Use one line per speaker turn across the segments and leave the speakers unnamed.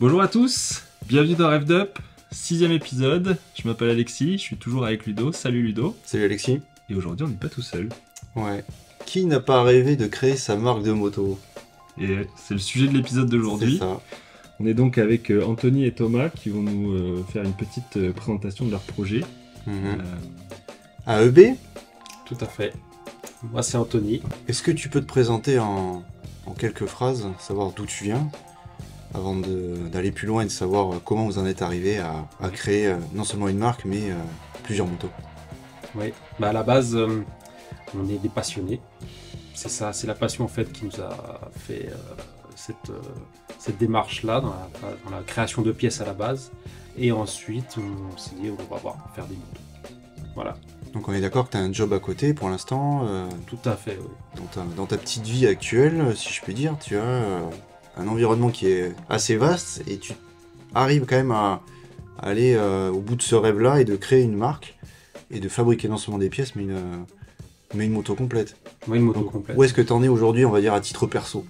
Bonjour à tous, bienvenue dans Rev'd Up, 6ème épisode. Je m'appelle Alexis, je suis toujours avec Ludo. Salut Ludo.
Salut Alexis.
Et aujourd'hui on n'est pas tout seul.
Ouais. Qui n'a pas rêvé de créer sa marque de moto?
Et c'est le sujet de l'épisode d'aujourd'hui.
C'est ça.
On est donc avec Anthony et Thomas qui vont nous faire une petite présentation de leur projet.
AEB?
Tout à fait. Moi c'est Anthony.
Est-ce que tu peux te présenter en quelques phrases, savoir d'où tu viens, avant d'aller plus loin et de savoir comment vous en êtes arrivé à créer non seulement une marque, mais plusieurs motos?
Oui. À la base, on est des passionnés. C'est ça, c'est la passion en fait qui nous a fait cette démarche-là dans la création de pièces à la base. Et ensuite, on s'est dit on va faire des motos. Voilà.
Donc on est d'accord que tu as un job à côté pour l'instant.
Tout à fait, oui.
Dans ta petite vie actuelle, si je puis dire, tu as un environnement qui est assez vaste et tu arrives quand même à aller au bout de ce rêve-là et de créer une marque et de fabriquer non seulement des pièces, mais une moto complète.
Oui, une moto complète.
Où est-ce que tu en es aujourd'hui, on va dire, à titre perso?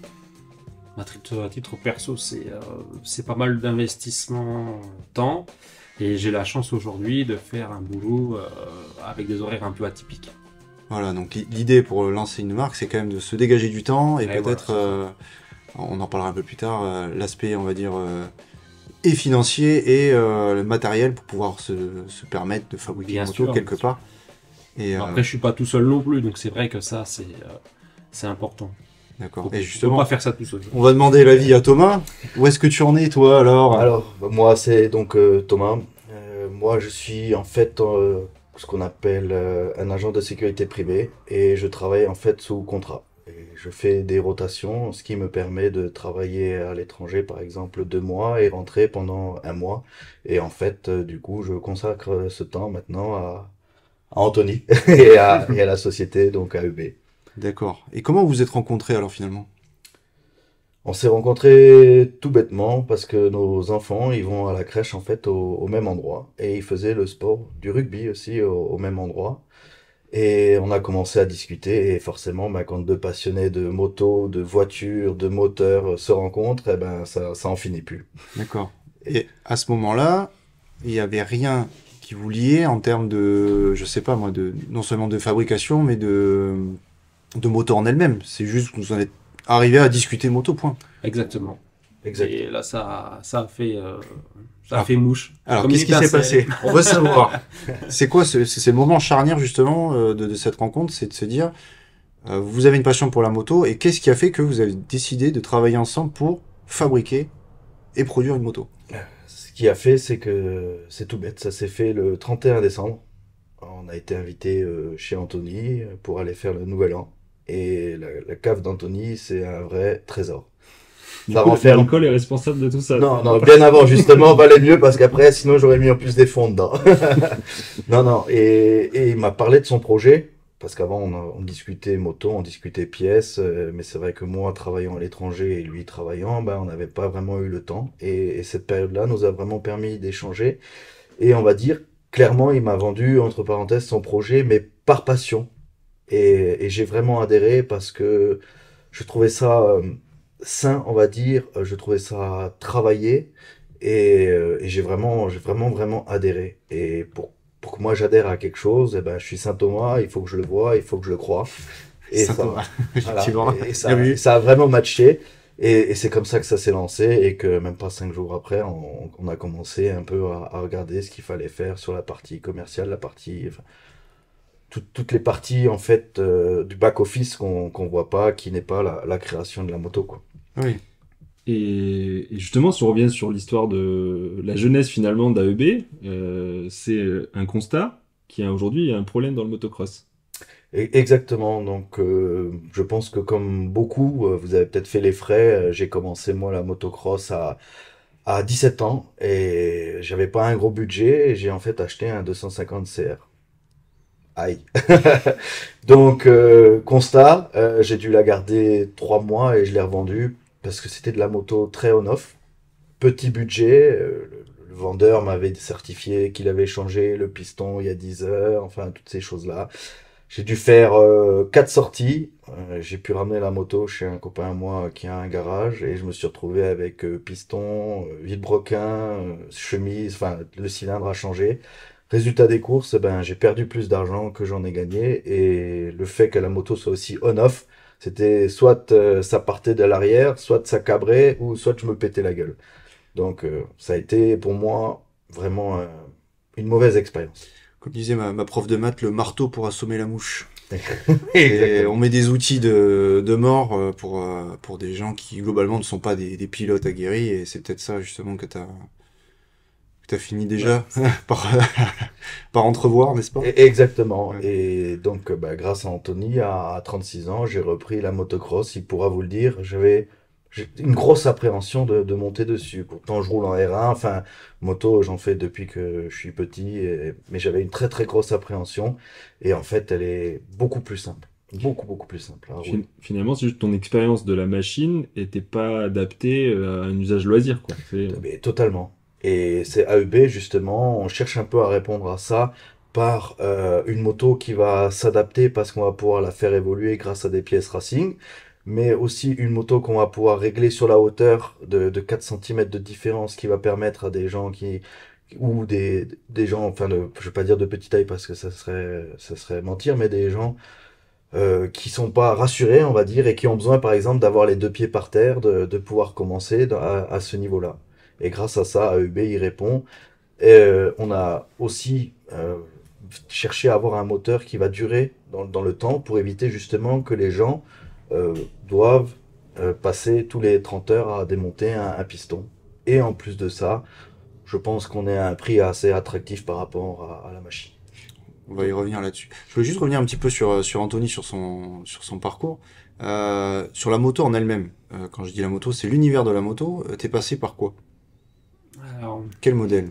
À titre perso, c'est pas mal d'investissement temps. Et j'ai la chance aujourd'hui de faire un boulot avec des horaires un peu atypiques.
Voilà, donc l'idée pour lancer une marque, c'est quand même de se dégager du temps et peut-être,
voilà,
on en parlera un peu plus tard, l'aspect, on va dire, et financier et le matériel pour pouvoir se permettre de fabriquer une moto quelque part. Et,
après, je suis pas tout seul non plus, donc c'est vrai que ça, c'est important.
D'accord.
Et
justement,
faut pas faire ça tout seul.
On va demander l'avis à Thomas. Où est-ce que tu en es, toi, alors?
Alors, moi, c'est donc Thomas. Moi, je suis en fait ce qu'on appelle un agent de sécurité privée et je travaille en fait sous contrat. Et je fais des rotations, ce qui me permet de travailler à l'étranger, par exemple, 2 mois et rentrer pendant 1 mois. Et en fait, du coup, je consacre ce temps maintenant à Anthony et à la société, donc AEB.
D'accord. Et comment vous vous êtes rencontrés alors finalement?
On s'est rencontrés tout bêtement parce que nos enfants, ils vont à la crèche en fait au même endroit et ils faisaient le sport du rugby aussi au même endroit. Et on a commencé à discuter et forcément, quand deux passionnés de moto, de voiture, de moteur se rencontrent, eh ben ça en finit plus.
D'accord. Et à ce moment-là, il n'y avait rien qui vous liait en termes de, je sais pas moi, non seulement de fabrication, mais de moto en elle-même. C'est juste que vous en êtes arrivé à discuter moto, point.
Exactement.
Exactement.
Et là, ça a fait mouche.
Alors,
Comme
qu'est-ce
une
qui s'est
étincelle.
passé? On veut savoir. C'est quoi c'est le moment charnière, justement, de cette rencontre, c'est de se dire, vous avez une passion pour la moto, et qu'est-ce qui a fait que vous avez décidé de travailler ensemble pour fabriquer et produire une moto?
Ce qui a fait, c'est que c'est tout bête. Ça s'est fait le 31 décembre. On a été invité chez Anthony pour aller faire le Nouvel An. Et la cave d'Anthony, c'est un vrai trésor.
Du coup, l'alcool est responsable de tout ça.
Non, bien avant, justement, valait mieux parce qu'après, sinon, j'aurais mis en plus des fonds dedans. Non, et il m'a parlé de son projet, parce qu'avant, on discutait moto, on discutait pièces, mais c'est vrai que moi, travaillant à l'étranger et lui travaillant, on n'avait pas vraiment eu le temps. Et cette période-là nous a vraiment permis d'échanger. Et on va dire, clairement, il m'a vendu, entre parenthèses, son projet, mais par passion. Et j'ai vraiment adhéré parce que je trouvais ça sain, on va dire, je trouvais ça travaillé et j'ai vraiment adhéré. Et pour que moi j'adhère à quelque chose, je suis Saint Thomas, il faut que je le vois, il faut que je le croie. Et
Saint Thomas, effectivement.
Voilà, et ça a vraiment matché. Et c'est comme ça que ça s'est lancé et que même pas 5 jours après, on a commencé un peu à regarder ce qu'il fallait faire sur la partie commerciale, toutes les parties en fait du back office qu'on voit pas, qui n'est pas la création de la moto, quoi.
Oui.
Et justement, si on revient sur l'histoire de la jeunesse finalement d'AEB, c'est un constat qu'il y a aujourd'hui un problème dans le motocross.
Exactement, donc je pense que comme beaucoup, vous avez peut-être fait les frais, j'ai commencé moi la motocross à 17 ans et j'avais pas un gros budget et j'ai en fait acheté un 250 CR. Aïe. Donc, constat, j'ai dû la garder 3 mois et je l'ai revendue parce que c'était de la moto très on-off. Petit budget, le vendeur m'avait certifié qu'il avait changé le piston il y a 10 heures, enfin toutes ces choses-là. J'ai dû faire 4 sorties. J'ai pu ramener la moto chez un copain à moi qui a un garage et je me suis retrouvé avec piston, vilebrequin, chemise, enfin le cylindre a changé. Résultat des courses, ben, j'ai perdu plus d'argent que j'en ai gagné et le fait que la moto soit aussi on-off, c'était soit ça partait de l'arrière, soit ça cabrait ou soit je me pétais la gueule. Donc ça a été pour moi vraiment une mauvaise expérience.
Comme disait ma prof de maths, le marteau pour assommer la mouche. Et
Exactement.
on met des outils de mort pour des gens qui globalement ne sont pas des pilotes aguerris et c'est peut-être ça justement que t'as fini déjà par, par entrevoir, n'est-ce pas?
Exactement.
Ouais.
Et donc, bah, grâce à Anthony, à 36 ans, j'ai repris la motocross. Il pourra vous le dire. J'ai une grosse appréhension de monter dessus. Pourtant, je roule en R1. Enfin, moto, j'en fais depuis que je suis petit. Mais j'avais une très, très grosse appréhension. Et en fait, elle est beaucoup plus simple. Beaucoup, beaucoup plus simple à rouler.
Finalement, c'est juste ton expérience de la machine était pas adaptée à un usage loisir, quoi.
Mais totalement. Et c'est AEB, justement, on cherche un peu à répondre à ça par une moto qui va s'adapter parce qu'on va pouvoir la faire évoluer grâce à des pièces racing, mais aussi une moto qu'on va pouvoir régler sur la hauteur de 4 cm de différence qui va permettre à des gens ou des gens, enfin, je vais pas dire de petite taille parce que ça serait mentir, mais des gens qui sont pas rassurés, on va dire, et qui ont besoin, par exemple, d'avoir les deux pieds par terre, de pouvoir commencer à ce niveau-là. Et grâce à ça, AEB y répond. Et, on a aussi cherché à avoir un moteur qui va durer dans le temps pour éviter justement que les gens doivent passer tous les 30 heures à démonter un piston. Et en plus de ça, je pense qu'on est à un prix assez attractif par rapport à la machine.
On va y revenir là-dessus. Je voulais juste revenir un petit peu sur Anthony, sur son parcours. Sur la moto en elle-même. Quand je dis la moto, c'est l'univers de la moto. T'es passé par quoi?
Alors,
Quel modèle?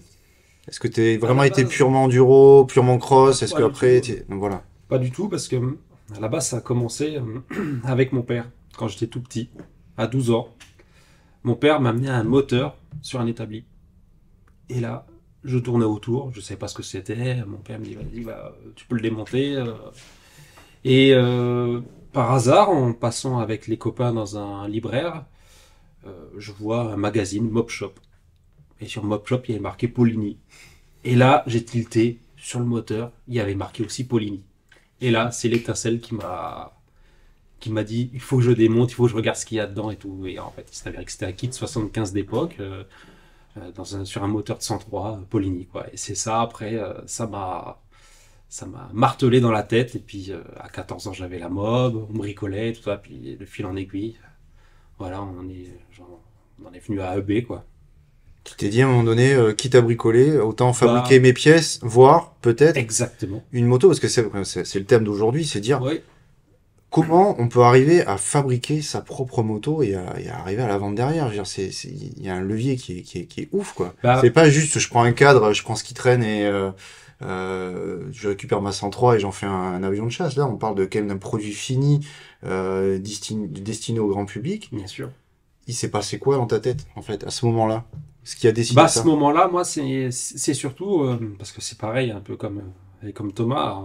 Est-ce que t'es
à
vraiment
la
été
base,
purement enduro, purement cross? Est-ce
pas
que
du
après,
tout.
voilà.
Pas du tout, parce que à la base, ça a commencé avec mon père, quand j'étais tout petit, à 12 ans. Mon père m'a amené un moteur sur un établi. Et là, je tournais autour, je ne savais pas ce que c'était. Mon père me dit, vas-y, tu peux le démonter. Et par hasard, en passant avec les copains dans un libraire, je vois un magazine, Mop Shop. Et sur Mop Shop, il y avait marqué Polini. Et là, j'ai tilté sur le moteur, il y avait marqué aussi Polini. Et là, c'est l'étincelle qui m'a dit, il faut que je démonte, il faut que je regarde ce qu'il y a dedans et tout. Et en fait, il s'avère que c'était un kit 75 d'époque, sur un moteur de 103 Polini, quoi. Et c'est ça, après, ça m'a martelé dans la tête. Et puis, à 14 ans, j'avais la mob, on bricolait, tout ça. Puis, de fil en aiguille, voilà, on en est venu à AEB, quoi.
Tu t'es dit à un moment donné, quitte à bricoler, autant fabriquer
Bah,
mes pièces, voire peut-être
exactement.
une moto, parce que c'est le thème d'aujourd'hui, c'est dire
Oui,
comment on peut arriver à fabriquer sa propre moto et à arriver à la vente derrière. Je veux dire, il y a un levier qui est ouf, quoi. C'est
bah,
pas juste, je prends un cadre, je prends ce qui traîne et je récupère ma 103 et j'en fais un avion de chasse. Là, on parle de quand même d'un produit fini, destiné au grand public.
bien sûr.
Il s'est passé quoi dans ta tête, en fait, à ce moment-là? Ce qui a décidé
Bah, à ce
ça?
moment-là, moi, c'est surtout parce que c'est pareil, un peu comme Thomas.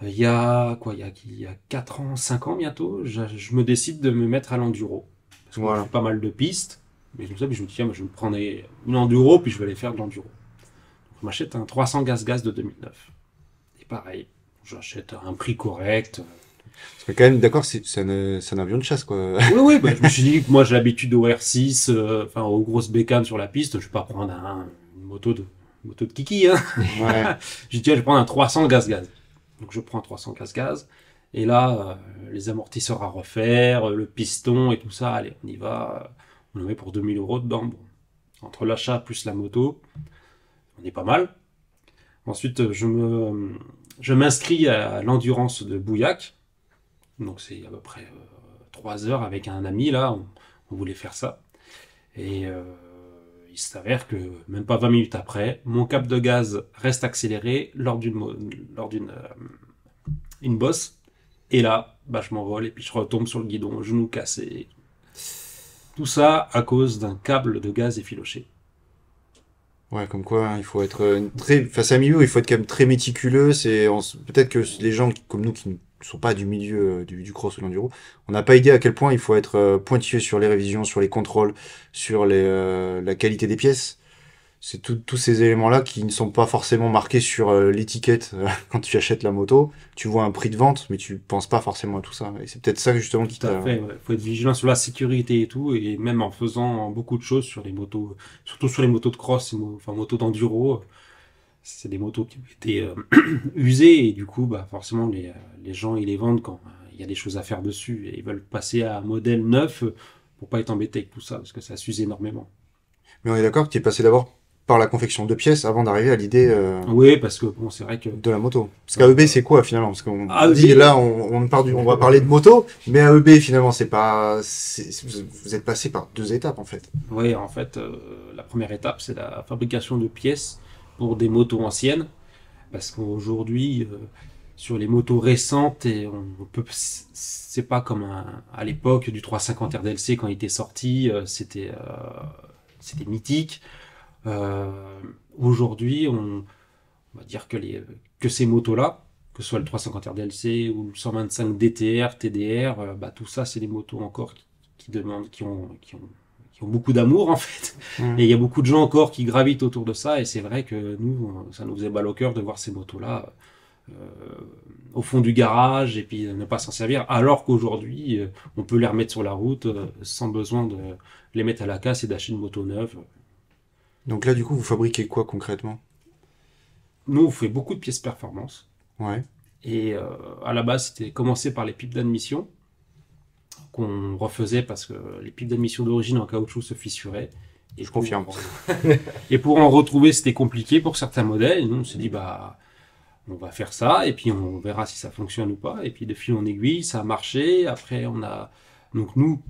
Il y a quoi, il y a 4 ans, 5 ans bientôt, je me décide de me mettre à l'enduro. Parce qu'on
Voilà.
fait pas mal de pistes. Mais je me dis, tiens, moi, je vais me prendre une enduro, puis je vais aller faire de l'enduro. Donc, je m'achète un 300 gaz de 2009. Et pareil, j'achète à un prix correct.
Parce que quand même, d'accord, c'est un avion de chasse, quoi.
Oui, oui, bah, je me suis dit que moi j'ai l'habitude au R6, enfin aux grosses bécanes sur la piste, je vais pas prendre une moto de kiki, hein.
Ouais.
J'ai dit, tiens, je vais prendre un 300 gaz. Donc je prends un 300 gaz. Et là, les amortisseurs à refaire, le piston et tout ça, allez, on y va. On le met pour 2000 € dedans. Bon. Entre l'achat plus la moto, on est pas mal. Ensuite, je m'inscris à l'endurance de Bouillac. Donc c'est à peu près 3 heures avec un ami, là, on voulait faire ça. Et il s'avère que même pas 20 minutes après, mon câble de gaz reste accéléré lors d'une une bosse. Et là, bah, je m'envole et puis je retombe sur le guidon, genou cassé. Tout ça à cause d'un câble de gaz effiloché.
Ouais, comme quoi, hein, il faut être très, face à un milieu, il faut être quand même très méticuleux. Peut-être que les gens comme nous qui ne sont pas du milieu du cross ou de l'enduro, on n'a pas idée à quel point il faut être pointilleux sur les révisions, sur les contrôles, sur la qualité des pièces. C'est tous ces éléments-là qui ne sont pas forcément marqués sur l'étiquette quand tu achètes la moto. Tu vois un prix de vente, mais tu penses pas forcément à tout ça. Et c'est peut-être ça justement qui
Tout à
t'a...
fait, ouais. Faut être vigilant sur la sécurité et tout, et même en faisant beaucoup de choses sur les motos, surtout sur les motos de cross, enfin motos d'enduro. C'est des motos qui ont été usées, et du coup, bah, forcément, les gens, ils les vendent quand il y a des choses à faire dessus, et ils veulent passer à un modèle neuf pour pas être embêtés avec tout ça, parce que ça s'use énormément.
Mais on est d'accord que tu es passé d'abord par la confection de pièces avant d'arriver à l'idée
Oui, parce que bon, c'est vrai que
de la moto. Parce qu'AEB, c'est quoi finalement? Parce qu'on
AEB,
dit là, on va parler de moto, mais AEB finalement, c'est pas, vous êtes passé par 2 étapes en fait.
oui, en fait, la première étape, c'est la fabrication de pièces pour des motos anciennes, parce qu'aujourd'hui, sur les motos récentes, c'est pas comme à l'époque du 350 RDLC quand il était sorti, c'était mythique. Euh, Aujourd'hui, on va dire que ces motos-là, que ce soit le 350 RDLC ou le 125 DTR, TDR, bah, tout ça, c'est des motos encore qui demandent, qui ont beaucoup d'amour en fait. Et il y a beaucoup de gens encore qui gravitent autour de ça. Et c'est vrai que nous, ça nous faisait mal au cœur de voir ces motos-là euh, au fond du garage et puis ne pas s'en servir. Alors qu'aujourd'hui, on peut les remettre sur la route sans besoin de les mettre à la casse et d'acheter une moto neuve.
Donc là, du coup, vous fabriquez quoi concrètement?
Nous, on fait beaucoup de pièces performance.
Ouais.
Et à la base, c'était commencé par les pipes d'admission qu'on refaisait parce que les pipes d'admission d'origine en caoutchouc se fissuraient. Et
Je confirme.
Et pour en retrouver, c'était compliqué pour certains modèles. Et nous, on s'est dit, bah, on va faire ça et puis on verra si ça fonctionne ou pas. Et puis de fil en aiguille, ça a marché. Après, donc nous,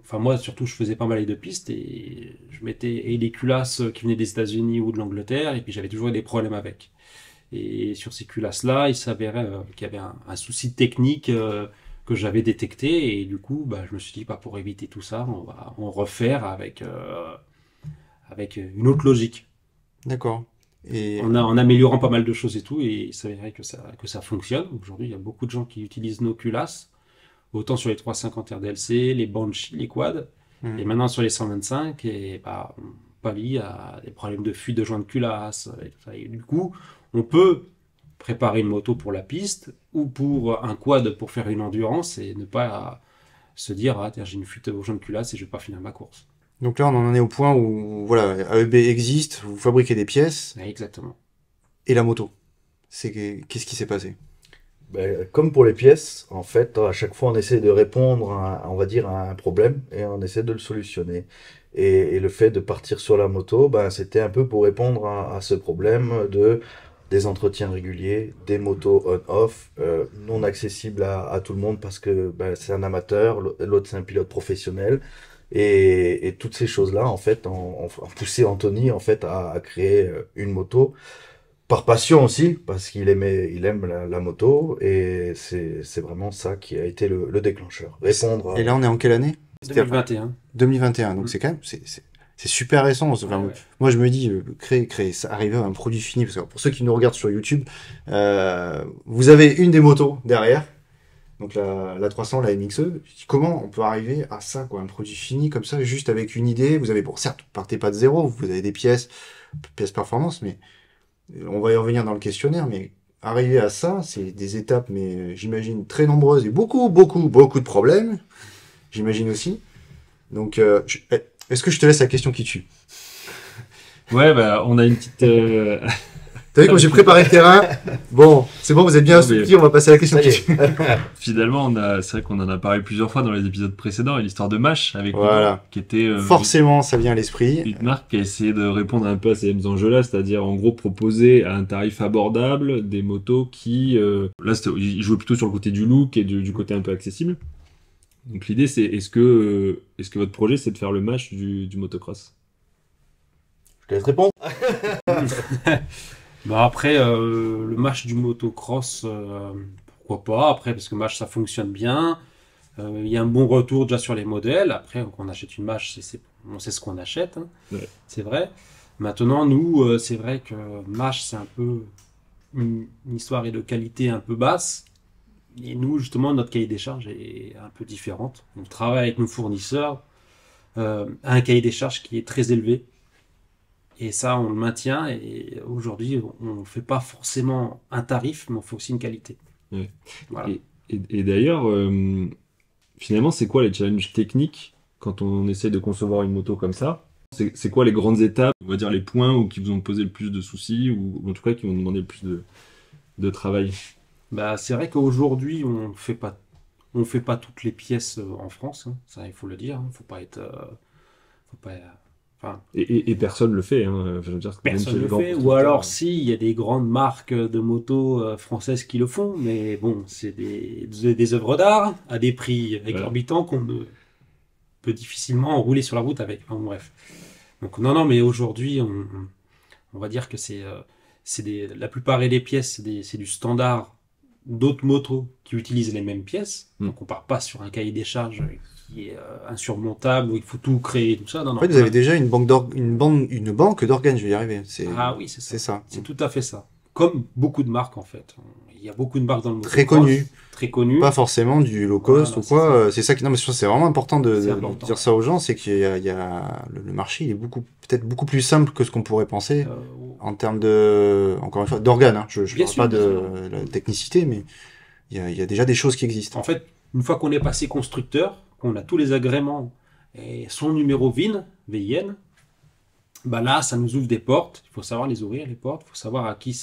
enfin moi surtout, je faisais pas mal de pistes et je mettais les culasses qui venaient des États-Unis ou de l'Angleterre et puis j'avais toujours des problèmes avec. Et sur ces culasses-là, il s'avérait qu'il y avait un souci technique que j'avais détecté. Et du coup, bah, je me suis dit, bah, pour éviter tout ça, on va en refaire avec une autre logique.
D'accord. Et
En améliorant pas mal de choses et tout. Et il s'avérait que ça fonctionne. Aujourd'hui, il y a beaucoup de gens qui utilisent nos culasses. Autant sur les 350 RDLC, les Banshee, les quads. Et maintenant sur les 125, et bah, on pallie à des problèmes de fuite de joints de culasse. Et tout ça. Et du coup, on peut préparer une moto pour la piste ou pour un quad pour faire une endurance et ne pas se dire ah tiens j'ai une fuite au joint de culasse et je vais pas finir ma course.
donc là, on en est au point où voilà, AEB existe, vous fabriquez des pièces
Ouais, exactement.
et la moto. Qu'est-ce qui s'est passé?
Ben, comme pour les pièces, en fait, à chaque fois, on essaie de répondre on va dire, à un problème et on essaie de le solutionner. Et le fait de partir sur la moto, ben, c'était un peu pour répondre à ce problème des entretiens réguliers, des motos on-off, non accessibles à tout le monde parce que ben, c'est un amateur, l'autre c'est un pilote professionnel. Et toutes ces choses-là, en fait, ont poussé Anthony en fait, à créer une moto par passion aussi, parce qu'il aime la moto, et c'est vraiment ça qui a été le déclencheur. Répondre
Et là, on est en quelle année? C'était
2021.
2021, donc c'est quand même, c'est super récent. Enfin,
Ouais, ouais.
moi, je me dis, créer, ça arriver à un produit fini, parce que pour ceux qui nous regardent sur YouTube, vous avez une des motos derrière, donc la 300, la MXE. Je dis, comment on peut arriver à ça, quoi, un produit fini comme ça, juste avec une idée? Vous avez, bon, certes, vous partez pas de zéro, vous avez des pièces performance, mais on va y revenir dans le questionnaire, mais arriver à ça, c'est des étapes, mais j'imagine très nombreuses et beaucoup, beaucoup, beaucoup de problèmes, j'imagine aussi. Donc, est-ce que je te laisse la question qui tue?
Ouais, bah, on a une petite.
T'as vu comme j'ai préparé le terrain? Bon, c'est bon, vous êtes bien
Non, mais-
assouplis, on va passer à la question
Ça y
qui
est.
tue.
Finalement, c'est vrai qu'on en a parlé plusieurs fois dans les épisodes précédents, et l'histoire de Mash avec
Voilà.
Hugo, qui était
Forcément, ça vient à l'esprit.
une marque qui a essayé de répondre un peu à ces mêmes enjeux-là, c'est-à-dire en gros proposer à un tarif abordable des motos qui, là, ils jouaient plutôt sur le côté du look et du côté un peu accessible. Donc l'idée, c'est est-ce que votre projet, c'est de faire le Mash du motocross?
Je te laisse répondre.
Bah après, le match du motocross, pourquoi pas. Après, parce que match, ça fonctionne bien. Il y a un bon retour déjà sur les modèles. Après, quand on achète une match, on sait ce qu'on achète. Hein.
Ouais.
C'est vrai. Maintenant, nous, c'est vrai que Mâche, c'est un peu une histoire et de qualité un peu basse. Et nous, justement, notre cahier des charges est un peu différente. On travaille avec nos fournisseurs à un cahier des charges qui est très élevé. Et ça, on le maintient. Et aujourd'hui, on ne fait pas forcément un tarif, mais on fait aussi une qualité.
Ouais.
Voilà.
Et d'ailleurs, finalement, c'est quoi les challenges techniques quand on essaie de concevoir une moto comme ça? C'est quoi les grandes étapes, on va dire les points qui vous ont posé le plus de soucis ou en tout cas qui ont demandé le plus de travail?
Bah, c'est vrai qu'aujourd'hui, on fait pas toutes les pièces en France. Hein. Ça, il faut le dire. Hein. Faut pas être, faut pas, enfin,
Et personne le fait. Hein. Je veux dire, même chez
personne
les
le
grands
fait. Ou
constructeurs,
alors, si, il y a des grandes marques de motos françaises qui le font, mais bon, c'est des œuvres d'art à des prix exorbitants qu'on ne peut difficilement rouler sur la route avec. Enfin, bref. Donc non, mais aujourd'hui, on va dire que la plupart des pièces, c'est du standard d'autres motos qui utilisent les mêmes pièces. Donc on part pas sur un cahier des charges qui est insurmontable où il faut tout créer tout ça. Non,
En fait, vous avez déjà une banque d'organes, je vais y arriver.
Ah oui, c'est ça.
C'est ça.
C'est tout à fait ça. Comme beaucoup de marques en fait. Il y a beaucoup de marques dans le
Très
motocross,
connues.
très connues.
Pas forcément du low cost
Voilà,
ou quoi. C'est ça qui, non, mais je pense que c'est vraiment important de
important.
dire ça aux gens, c'est qu'il y a le marché, il est peut-être beaucoup plus simple que ce qu'on pourrait penser en termes encore une fois, d'organes. Hein. Je parle pas de la technicité, mais il y a déjà des choses qui existent.
En fait, une fois qu'on est passé constructeur, qu'on a tous les agréments et son numéro VIN, bah là, ça nous ouvre des portes. Il faut savoir les ouvrir, les portes. Il faut savoir à qui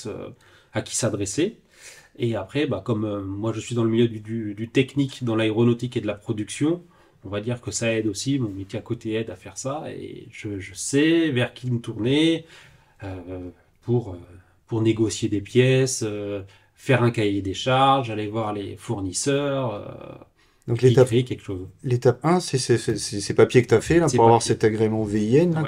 s'adresser. Et après, bah, comme moi, je suis dans le milieu du technique, dans l'aéronautique et de la production, on va dire que ça aide aussi. Mon métier à côté aide à faire ça. Et je sais vers qui me tourner pour négocier des pièces, faire un cahier des charges, aller voir les fournisseurs.
Donc
créer quelque chose.
L'étape 1, c'est ces papiers que tu as fait là, pour avoir cet agrément VIN, là,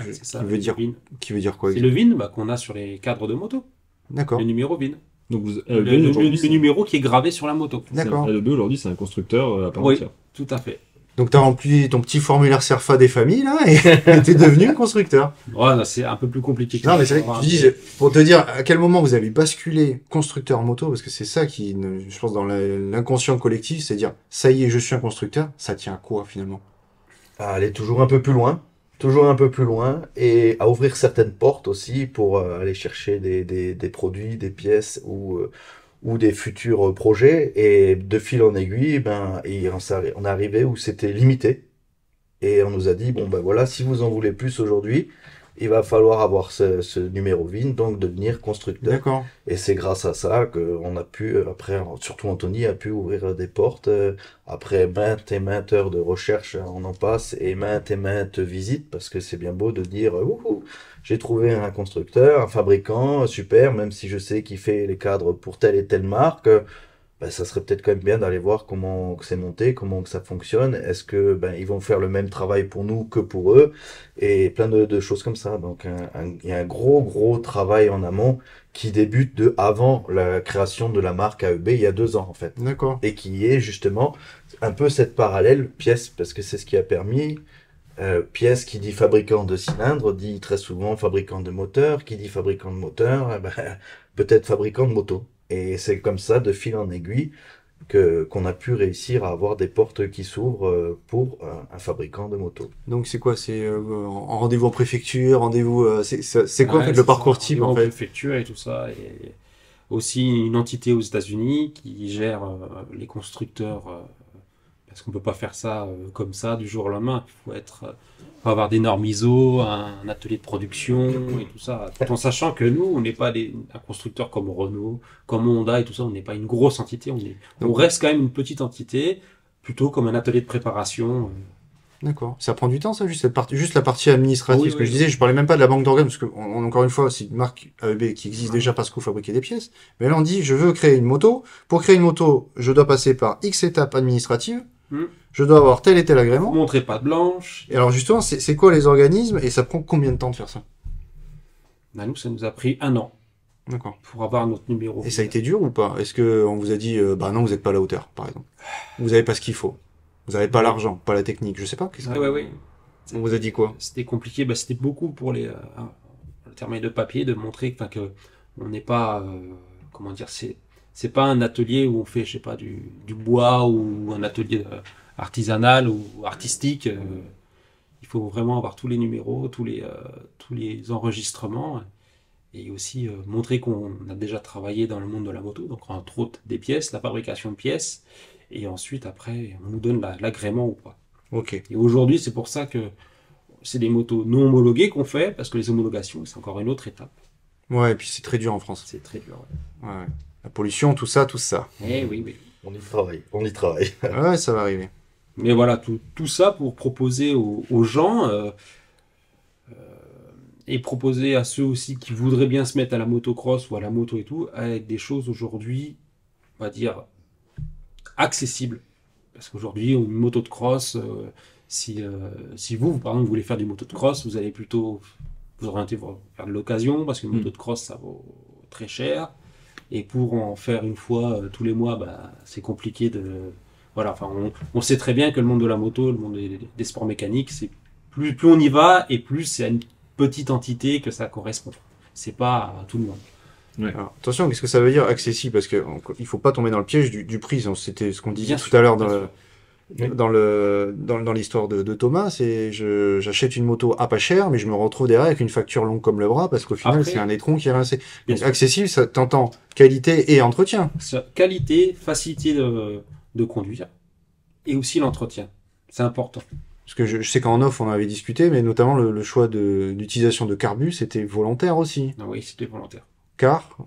qui veut dire quoi?
C'est le VIN qu'on a sur les cadres de moto.
D'accord.
Le numéro VIN.
Donc
le numéro qui est gravé sur la moto.
D'accord.
AEB aujourd'hui, c'est un constructeur à part
Oui,
entière.
tout à fait.
Donc tu as rempli ton petit formulaire CERFA des familles là et t'es devenu constructeur.
Ouais, c'est un peu plus compliqué.
Non, mais c'est vrai que tu dis, pour te dire à quel moment vous avez basculé constructeur moto, parce que c'est ça qui, je pense, dans l'inconscient collectif, c'est dire, ça y est, je suis un constructeur, ça tient à quoi finalement?
À aller toujours un peu plus loin, et à ouvrir certaines portes aussi pour aller chercher des produits, des pièces ou des futurs projets. Et de fil en aiguille, on est arrivé où c'était limité. Et on nous a dit, bon ben voilà, si vous en voulez plus aujourd'hui, il va falloir avoir ce numéro VIN, donc devenir constructeur.
D'accord.
Et c'est grâce à ça qu'on a pu, après, surtout Anthony, a pu ouvrir des portes. Après maintes et maintes heures de recherche, on en passe, et maintes visites, parce que c'est bien beau de dire, ouhou, j'ai trouvé un constructeur, un fabricant, super, même si je sais qu'il fait les cadres pour telle et telle marque. Ça serait peut-être quand même bien d'aller voir comment c'est monté, comment que ça fonctionne. Est-ce que ils vont faire le même travail pour nous que pour eux, et plein de choses comme ça. Donc il y a un gros travail en amont qui débute avant la création de la marque AEB il y a 2 ans en fait.
D'accord.
Et qui est justement un peu cette parallèle pièce, parce que c'est ce qui a permis. Pièce qui dit fabricant de cylindres dit très souvent fabricant de moteur, qui dit fabricant de moteur, peut-être fabricant de moto. Et c'est comme ça, de fil en aiguille, qu'on a pu réussir à avoir des portes qui s'ouvrent pour un fabricant de moto.
Donc c'est quoi? C'est en rendez-vous en préfecture, rendez-vous... c'est quoi en fait le parcours type en fait?
Préfecture et tout ça. Et aussi une entité aux États-Unis qui gère les constructeurs... parce qu'on peut pas faire ça comme ça du jour au lendemain. Il faut avoir des normes ISO, un atelier de production et tout ça. Tout en sachant que nous, on n'est pas un constructeur comme Renault, comme Honda et tout ça. On n'est pas une grosse entité. On reste quand même une petite entité, plutôt comme un atelier de préparation.
D'accord. Ça prend du temps, ça, juste la partie administrative. Je disais, je parlais même pas de la banque d'organes, parce que, encore une fois, c'est une marque AEB qui existe déjà parce qu'on fabriquait des pièces. Mais là, on dit, je veux créer une moto. Pour créer une moto, je dois passer par X étapes administratives. Je dois avoir tel et tel agrément.
Montrer patte blanche.
Et alors justement, c'est quoi les organismes et ça prend combien de temps de faire ça?
Nous, ça nous a pris 1 an.
D'accord.
Pour avoir notre numéro.
Et ça a été dur ou pas? Est-ce que on vous a dit, non, vous n'êtes pas à la hauteur, par exemple? Vous n'avez pas ce qu'il faut. Vous n'avez pas l'argent, pas la technique. Je sais pas.
Oui.
On vous a dit quoi?
C'était compliqué. C'était beaucoup pour le intermédiaire de papier, de montrer enfin, que on n'est pas, comment dire, c'est pas un atelier où on fait, je sais pas, du bois ou un atelier artisanal ou artistique. Il faut vraiment avoir tous les numéros, tous les enregistrements et aussi montrer qu'on a déjà travaillé dans le monde de la moto, donc entre autres des pièces, la fabrication de pièces, et ensuite après on nous donne l'agrément ou pas.
Ok.
Et aujourd'hui c'est pour ça que c'est des motos non homologuées qu'on fait, parce que les homologations c'est encore une autre étape.
Ouais, et puis c'est très dur en France.
C'est très dur.
Ouais. Ouais. La pollution, tout ça, tout ça.
Eh oui, oui.
On y travaille, on y travaille.
Ouais, ça va arriver.
Mais voilà, tout ça pour proposer aux gens et proposer à ceux aussi qui voudraient bien se mettre à la motocross ou à la moto et tout, avec des choses aujourd'hui, on va dire, accessibles. Parce qu'aujourd'hui, une moto de cross, si vous, par exemple, voulez faire du moto de cross, vous allez plutôt vous orienter vers de l'occasion, parce qu'une moto de cross, ça vaut très cher. Et pour en faire une fois tous les mois, bah, c'est compliqué de... Voilà, enfin, on sait très bien que le monde de la moto, le monde des sports mécaniques, c'est plus on y va et plus c'est à une petite entité que ça correspond. C'est pas à tout le monde.
Ouais.
Alors, attention, qu'est-ce que ça veut dire accessible? Parce que il faut pas tomber dans le piège du prix. C'était ce qu'on disait
Bien
tout
sûr,
à l'heure
bien sûr.
dans l'histoire de Thomas. C'est j'achète une moto à pas cher, mais je me retrouve derrière avec une facture longue comme le bras parce qu'au final
Après,
c'est un étron qui est rincé.
Bien
Donc
sûr.
accessible, ça t'entend qualité et entretien.
Qualité, facilité de conduire et aussi l'entretien. C'est important.
Parce que je sais qu'en off on en avait discuté, mais notamment le choix d'utilisation de carbu, c'était volontaire aussi.
Ah oui, c'était volontaire.
Car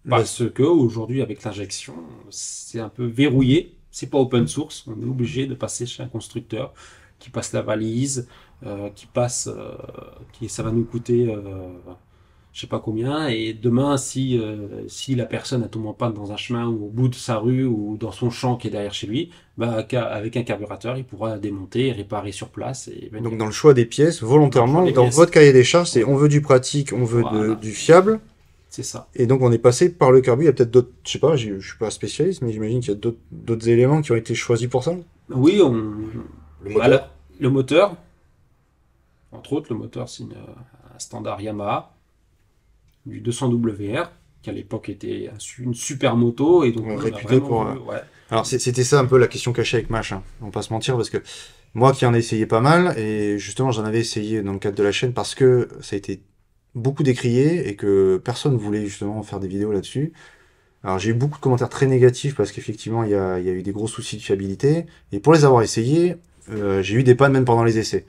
Parce que aujourd'hui, avec l'injection, c'est un peu verrouillé. C'est pas open source. On est obligé de passer chez un constructeur qui passe la valise, ça va nous coûter, je sais pas combien. Et demain, si la personne a tombe en panne dans un chemin ou au bout de sa rue ou dans son champ qui est derrière chez lui, bah, avec un carburateur, il pourra démonter et réparer sur place. Et venir.
donc dans le choix des pièces, volontairement,
Dans le choix des
dans
pièces.
votre cahier des charges, c'est on veut du pratique, on veut
Voilà.
du fiable.
C'est ça.
Et donc on est passé par le carbu. Il y a peut-être d'autres, je sais pas, je suis pas spécialiste, mais j'imagine qu'il y a d'autres éléments qui ont été choisis pour ça.
Oui,
Le moteur.
Voilà. Le moteur, entre autres, le moteur, c'est un standard Yamaha du 200WR, qui à l'époque était une super moto, et donc
Ouais,
on a
réputé
vraiment
pour,
voulu- ouais.
Alors c'était ça un peu la question cachée avec Mash, hein. On va pas se mentir parce que moi qui en ai essayé pas mal et justement j'en avais essayé dans le cadre de la chaîne parce que ça a été beaucoup décrié et que personne voulait justement faire des vidéos là-dessus. Alors j'ai eu beaucoup de commentaires très négatifs parce qu'effectivement il y a eu des gros soucis de fiabilité et pour les avoir essayés, j'ai eu des pannes même pendant les essais.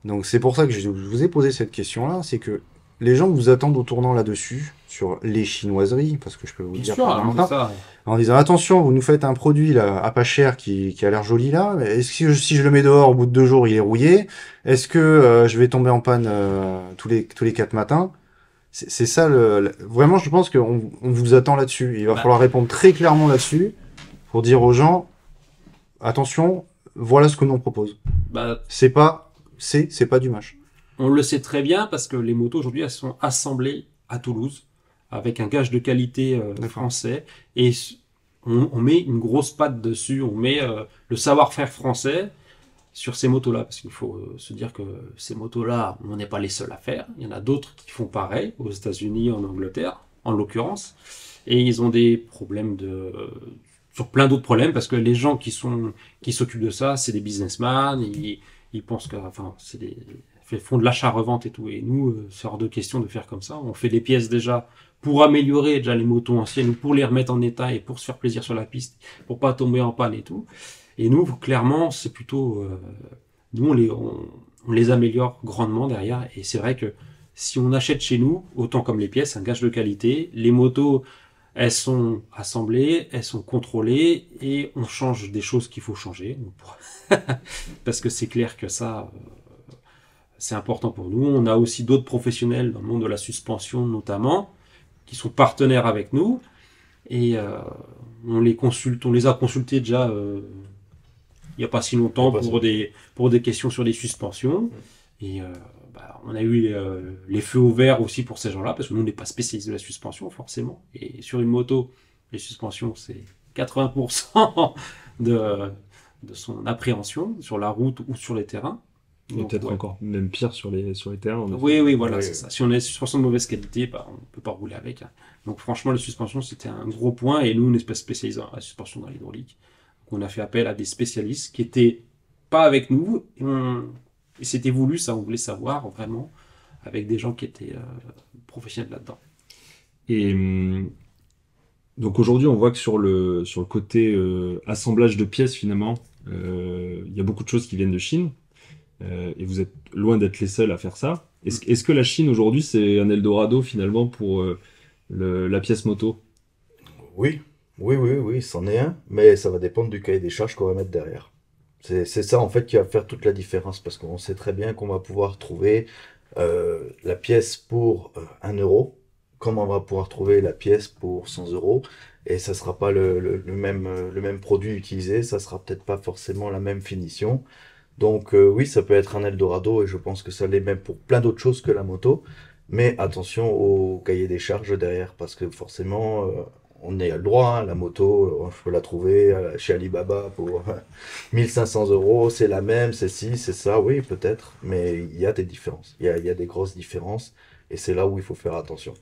Donc c'est pour ça que je vous ai posé cette question-là, c'est que les gens vous attendent au tournant là-dessus, sur les chinoiseries, parce que je peux vous
Bien
dire
sûr,
pendant
alors,
longtemps,
c'est ça.
en disant attention, vous nous faites un produit là à pas cher qui a l'air joli là, mais est-ce que si je le mets dehors au bout de 2 jours il est rouillé? Est-ce que je vais tomber en panne tous les 4 matins? C'est ça vraiment je pense qu'on vous attend là-dessus. Il va
Bah.
falloir répondre très clairement là-dessus pour dire aux gens attention, voilà ce que nous on propose.
Bah,
C'est pas du mâche.
on le sait très bien parce que les motos aujourd'hui elles sont assemblées à Toulouse avec un gage de qualité
D'accord.
français et on met une grosse patte dessus, on met le savoir-faire français sur ces motos-là parce qu'il faut se dire que ces motos-là, on n'est pas les seuls à faire. Il y en a d'autres qui font pareil aux États-Unis, en Angleterre, en l'occurrence, et ils ont des problèmes sur plein d'autres problèmes parce que les gens qui s'occupent de ça, c'est des businessmen, ils pensent que, enfin, font de l'achat-revente et tout. Et nous, c'est hors de question de faire comme ça. On fait des pièces déjà pour améliorer déjà les motos anciennes ou pour les remettre en état et pour se faire plaisir sur la piste, pour pas tomber en panne et tout. Et nous, clairement, c'est plutôt, nous, on les améliore grandement derrière. Et c'est vrai que si on achète chez nous, autant comme les pièces, un gage de qualité, les motos, elles sont assemblées, elles sont contrôlées et on change des choses qu'il faut changer. Parce que c'est clair que ça, c'est important pour nous. On a aussi d'autres professionnels dans le monde de la suspension notamment, qui sont partenaires avec nous. Et on les a consultés déjà il n'y a pas si longtemps pour des questions sur les suspensions. Et on a eu les feux au vert aussi pour ces gens-là, parce que nous, on n'est pas spécialistes de la suspension, forcément. Et sur une moto, les suspensions, c'est 80% de son appréhension sur la route ou sur les terrains.
Et
Donc,
peut-être
ouais.
encore même pire sur les terrains. en effet.
Oui, voilà,
Oui,
c'est
oui.
ça. Si on a des suspensions de mauvaise qualité, bah, on peut pas rouler avec, hein. Donc franchement, les suspensions, c'était un gros point. Et nous, on est pas spécialisé en la suspension dans l'hydraulique. Donc on a fait appel à des spécialistes qui étaient pas avec nous. Et c'était voulu, ça, on voulait savoir vraiment, avec des gens qui étaient professionnels là-dedans.
Et donc aujourd'hui, on voit que sur le côté assemblage de pièces, finalement, il y a beaucoup de choses qui viennent de Chine. Et vous êtes loin d'être les seuls à faire ça. Est-ce que la Chine aujourd'hui, c'est un Eldorado finalement pour la pièce moto?
Oui, oui, c'en est un, mais ça va dépendre du cahier des charges qu'on va mettre derrière. C'est ça en fait qui va faire toute la différence parce qu'on sait très bien qu'on va pouvoir trouver la pièce pour 1 euro, comme on va pouvoir trouver la pièce pour 100 euros, et ça sera pas le même produit utilisé, ça sera peut-être pas forcément la même finition. Donc oui, ça peut être un Eldorado et je pense que ça l'est même pour plein d'autres choses que la moto. Mais attention au cahier des charges derrière parce que forcément on est à le droit, hein, la moto, je peux la trouver chez Alibaba pour 1500 euros, c'est la même, c'est ci, c'est ça, oui peut-être, mais il y a des différences, il y a des grosses différences et c'est là où il faut faire attention.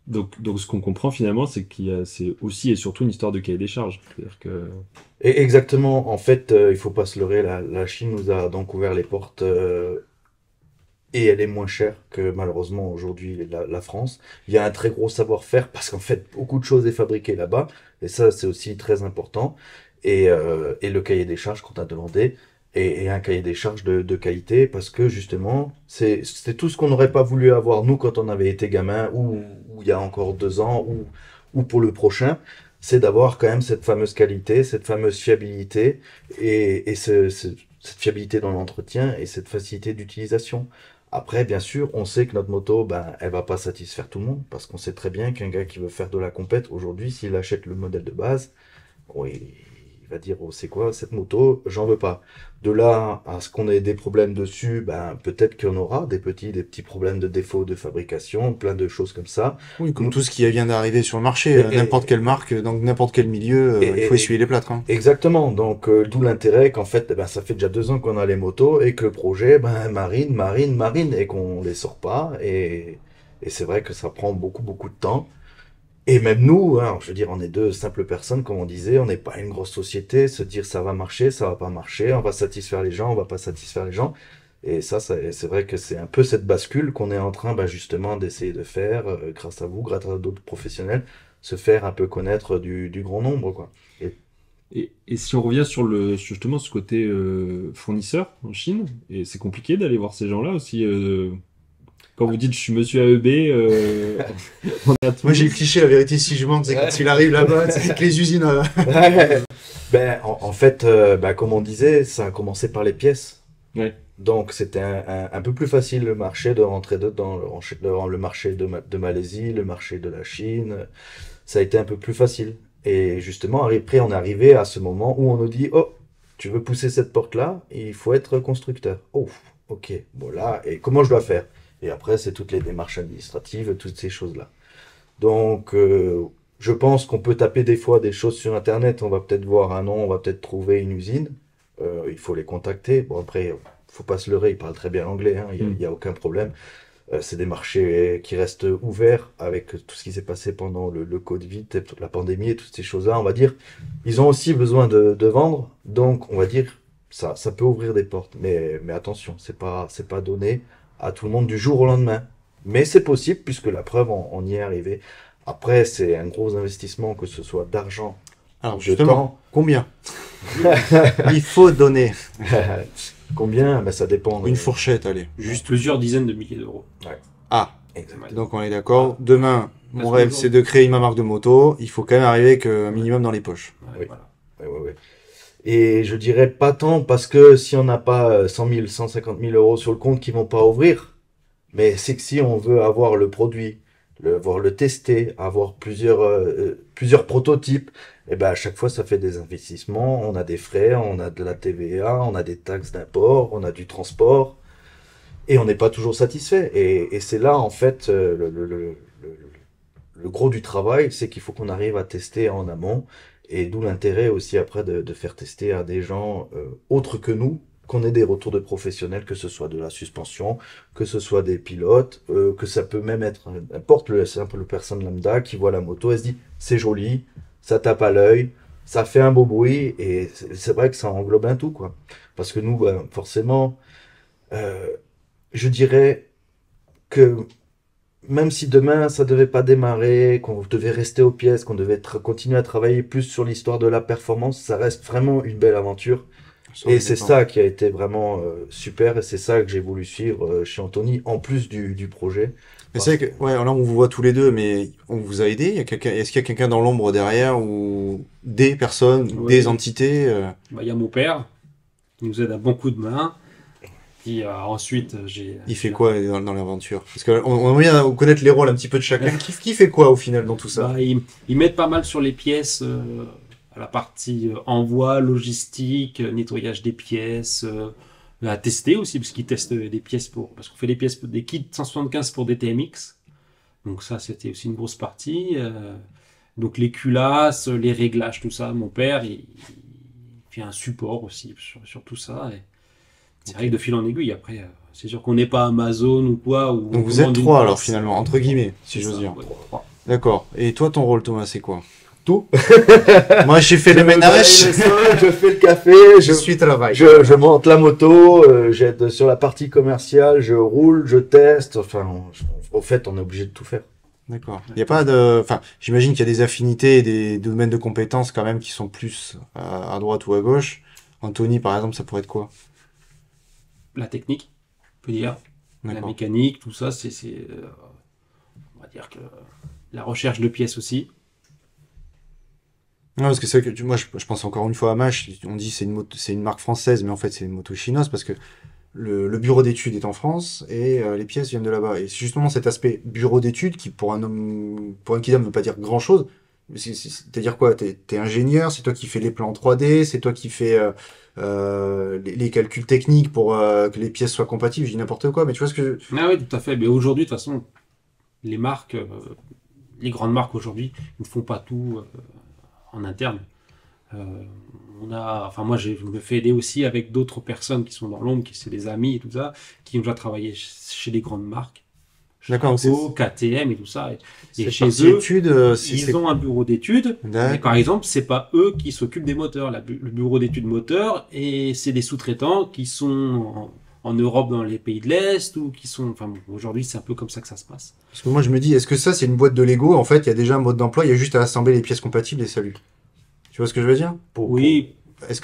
Donc ce qu'on comprend finalement, c'est c'est aussi et surtout une histoire de cahier des charges. C'est-à-dire que
Et exactement, en fait, il faut pas se leurrer, la Chine nous a donc ouvert les portes et elle est moins chère que malheureusement aujourd'hui la France. Il y a un très gros savoir-faire parce qu'en fait beaucoup de choses est fabriquées là-bas et ça c'est aussi très important. Et le cahier des charges qu'on t'a demandé et un cahier des charges de qualité parce que justement c'est tout ce qu'on n'aurait pas voulu avoir nous quand on avait été gamin ou il y a encore 2 ans ou pour le prochain. C'est d'avoir quand même cette fameuse qualité, cette fameuse fiabilité et cette fiabilité dans l'entretien et cette facilité d'utilisation. Après, bien sûr, on sait que notre moto, ben, elle va pas satisfaire tout le monde, parce qu'on sait très bien qu'un gars qui veut faire de la compète, aujourd'hui, s'il achète le modèle de base, bon, il va dire, oh, c'est quoi cette moto? J'en veux pas. De là à ce qu'on ait des problèmes dessus, ben, peut-être qu'on aura des petits problèmes de défaut de fabrication, plein de choses comme ça.
Oui, comme tout ce qui vient d'arriver sur le marché,
Et-
n'importe quelle marque, dans n'importe quel milieu, il faut essuyer les plâtres, hein.
Exactement, donc d'où l'intérêt qu'en fait, eh ben, ça fait déjà 2 ans qu'on a les motos et que le projet, ben, marine, et qu'on les sort pas. Et c'est vrai que ça prend beaucoup de temps. Et même nous, hein, je veux dire, on est deux simples personnes, comme on disait, on n'est pas une grosse société, se dire ça va marcher, ça va pas marcher, on va satisfaire les gens, on va pas satisfaire les gens. Et ça, c'est vrai que c'est un peu cette bascule qu'on est en train, ben, justement, d'essayer de faire, grâce à vous, grâce à d'autres professionnels, se faire un peu connaître du grand nombre, quoi.
et si on revient sur justement ce côté fournisseur en Chine, et c'est compliqué d'aller voir ces gens-là aussi. Quand vous dites je suis monsieur AEB, on est à
Moi, j'ai le
Toulouse.
cliché, la vérité, si je manque, c'est quand il arrive là-bas, c'est que les usines.
Ben, en fait, ben, comme on disait, ça a commencé par les pièces.
Ouais.
Donc, c'était un peu plus facile le marché de rentrer dans le marché de Malaisie, le marché de la Chine. Ça a été un peu plus facile. Et justement, après, on est arrivé à ce moment où on nous dit, oh, tu veux pousser cette porte-là, il faut être constructeur. Oh, ok, voilà. Et comment je dois faire? Et après, c'est toutes les démarches administratives, toutes ces choses-là. Donc, je pense qu'on peut taper des fois des choses sur Internet. On va peut-être voir un nom, on va peut-être trouver une usine. Il faut les contacter. Bon, après, faut pas se leurrer, ils parlent très bien anglais, hein, il y a aucun problème. C'est des marchés qui restent ouverts avec tout ce qui s'est passé pendant le Covid, la pandémie et toutes ces choses-là. On va dire, ils ont aussi besoin de vendre. Donc, on va dire, ça peut ouvrir des portes. Mais attention, c'est pas donné à tout le monde du jour au lendemain. Mais c'est possible puisque la preuve, on y est arrivé. Après, c'est un gros investissement, que ce soit d'argent,
Alors,
de
justement, combien il faut donner?
temps. Combien? Ben, ça dépend.
Une fourchette, allez.
Juste plusieurs dizaines de milliers d'euros.
Ah,
Exactement.
donc on est d'accord. Demain, mon
Parce
rêve,
que
c'est de créer ma marque de moto. Il faut quand même arriver avec un minimum dans les poches.
Ouais,
Oui.
voilà.
Ouais. Et je dirais pas tant parce que si on n'a pas 100 000, 150 000 euros sur le compte qui vont pas ouvrir, mais c'est que si on veut avoir le produit, voir le tester, avoir plusieurs prototypes, et ben à chaque fois ça fait des investissements, on a des frais, on a de la TVA, on a des taxes d'import, on a du transport, et on n'est pas toujours satisfait. Et c'est là en fait le gros du travail, c'est qu'il faut qu'on arrive à tester en amont, et d'où l'intérêt aussi après de faire tester à des gens autres que nous, qu'on ait des retours de professionnels, que ce soit de la suspension, que ce soit des pilotes, que ça peut même être n'importe le simple personne lambda qui voit la moto et se dit c'est joli, ça tape à l'œil, ça fait un beau bruit et c'est vrai que ça englobe un tout quoi. Parce que nous, ben, forcément, je dirais que même si demain ça devait pas démarrer, qu'on devait rester aux pièces, qu'on devait continuer à travailler plus sur l'histoire de la performance, ça reste vraiment une belle aventure. Et c'est ça qui a été vraiment super et c'est ça que j'ai voulu suivre chez Anthony, en plus du projet.
Mais c'est vrai que, ouais, là on vous voit tous les deux, mais on vous a aidé. Est-ce qu'il y a quelqu'un dans l'ombre derrière ou des personnes, des entités
Il y a mon père qui nous aide à bon coup de main. Et ensuite,
il fait quoi dans l'aventure? Parce qu'on aimerait bien connaître les rôles un petit peu de chacun. Qui fait quoi au final dans tout ça?
Il m'aide pas mal sur les pièces, à la partie envoi, logistique, nettoyage des pièces, à tester aussi, parce qu'il teste des pièces parce qu'on fait des pièces, des kits 175 pour des TMX. Donc ça, c'était aussi une grosse partie. Donc les culasses, les réglages, tout ça. Mon père, il fait un support aussi sur tout ça. Et c'est vrai que de fil en aiguille, après, c'est sûr qu'on n'est pas Amazon ou quoi.
Donc vous êtes trois alors finalement, entre guillemets, si j'ose dire.
Ouais,
D'accord. Et toi, ton rôle, Thomas, c'est quoi?
Tout.
Moi, j'ai fait le ménage.
Je fais le café,
Je suis travail.
je monte la moto, j'aide sur la partie commerciale, je roule, je teste. Enfin, au fait, on est obligé de tout faire.
D'accord. Il y a pas de, enfin, j'imagine qu'il y a des affinités et des domaines de compétences quand même qui sont plus à droite ou à gauche. Anthony, par exemple, ça pourrait être quoi?
La technique, on peut dire. La
D'accord.
mécanique, tout ça, on va dire que la recherche de pièces aussi.
Non, parce que c'est vrai que moi, je pense encore une fois à Mash. On dit c'est une marque française, mais en fait, c'est une moto chinoise parce que le bureau d'études est en France et les pièces viennent de là-bas. Et c'est justement cet aspect bureau d'études qui, pour un kidam, ne veut pas dire grand-chose. C'est-à-dire quoi? T'es ingénieur, c'est toi qui fais les plans 3D, c'est toi qui fais les calculs techniques pour que les pièces soient compatibles. Je dis n'importe quoi, mais tu vois ce que
Ah oui, tout à fait. Mais aujourd'hui, de toute façon, les marques, les grandes marques aujourd'hui, ne font pas tout en interne. Moi, je me fais aider aussi avec d'autres personnes qui sont dans l'ombre, qui c'est des amis et tout ça, qui ont déjà travaillé chez des grandes marques.
D'accord,
Chicago, KTM et tout ça. Et
cette
chez
partie
eux,
études,
ils ont un bureau d'études. Mais
D'accord.
par exemple, c'est pas eux qui s'occupent des moteurs. Le bureau d'études moteurs, et c'est des sous-traitants qui sont en Europe, dans les pays de l'Est, ou qui sont. Enfin, bon, aujourd'hui, c'est un peu comme ça que ça se passe.
Parce que moi, je me dis, est-ce que ça, c'est une boîte de Lego? En fait, il y a déjà un mode d'emploi, il y a juste à assembler les pièces compatibles et salut. Tu vois ce que je veux dire?
Oui.
Est-ce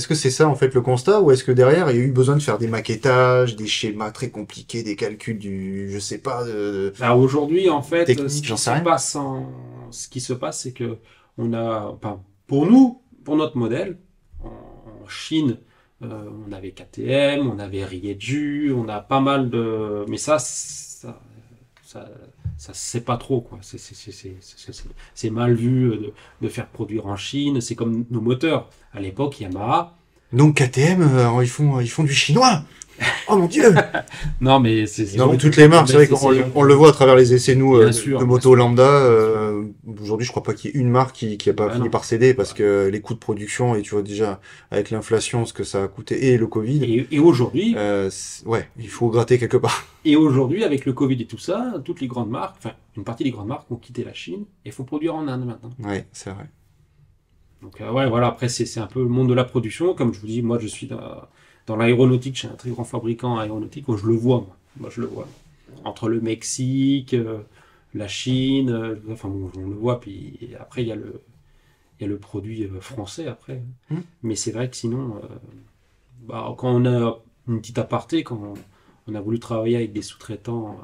que c'est ça, en fait, le constat? Ou est-ce que derrière, il y a eu besoin de faire des maquettages, des schémas très compliqués, des calculs je sais pas,
Alors aujourd'hui, en fait,
technique, j'en sais rien.
ce qui se passe, c'est que pour nous, pour notre modèle, en Chine, on avait KTM, on avait Rieju, on a pas mal de, mais ça se sait pas trop quoi. C'est mal vu de faire produire en Chine. C'est comme nos moteurs. À l'époque, Yamaha.
Donc, KTM, ils font du chinois! Oh mon dieu!
Non, mais
Non, mais toutes les marques, c'est vrai qu'on le voit à travers les essais, nous,
Bien sûr,
de moto lambda. Aujourd'hui, je crois pas qu'il y ait une marque qui a pas fini
non.
par céder parce que les coûts de production, et tu vois déjà, avec l'inflation, ce que ça a coûté et le Covid,
Et aujourd'hui,
ouais, il faut gratter quelque part.
et aujourd'hui, avec le Covid et tout ça, toutes les grandes marques, enfin, une partie des grandes marques ont quitté la Chine et font produire en Inde maintenant.
Ouais, c'est vrai.
Donc, ouais, voilà, après, c'est un peu le monde de la production. Comme je vous dis, moi, je suis dans l'aéronautique, chez un très grand fabricant aéronautique, où je le vois, moi. Moi, je le vois. Entre le Mexique, la Chine, enfin, bon, on le voit, puis après, il y a le produit français, après. Mais c'est vrai que sinon, quand on a une petite aparté, quand on a voulu travailler avec des sous-traitants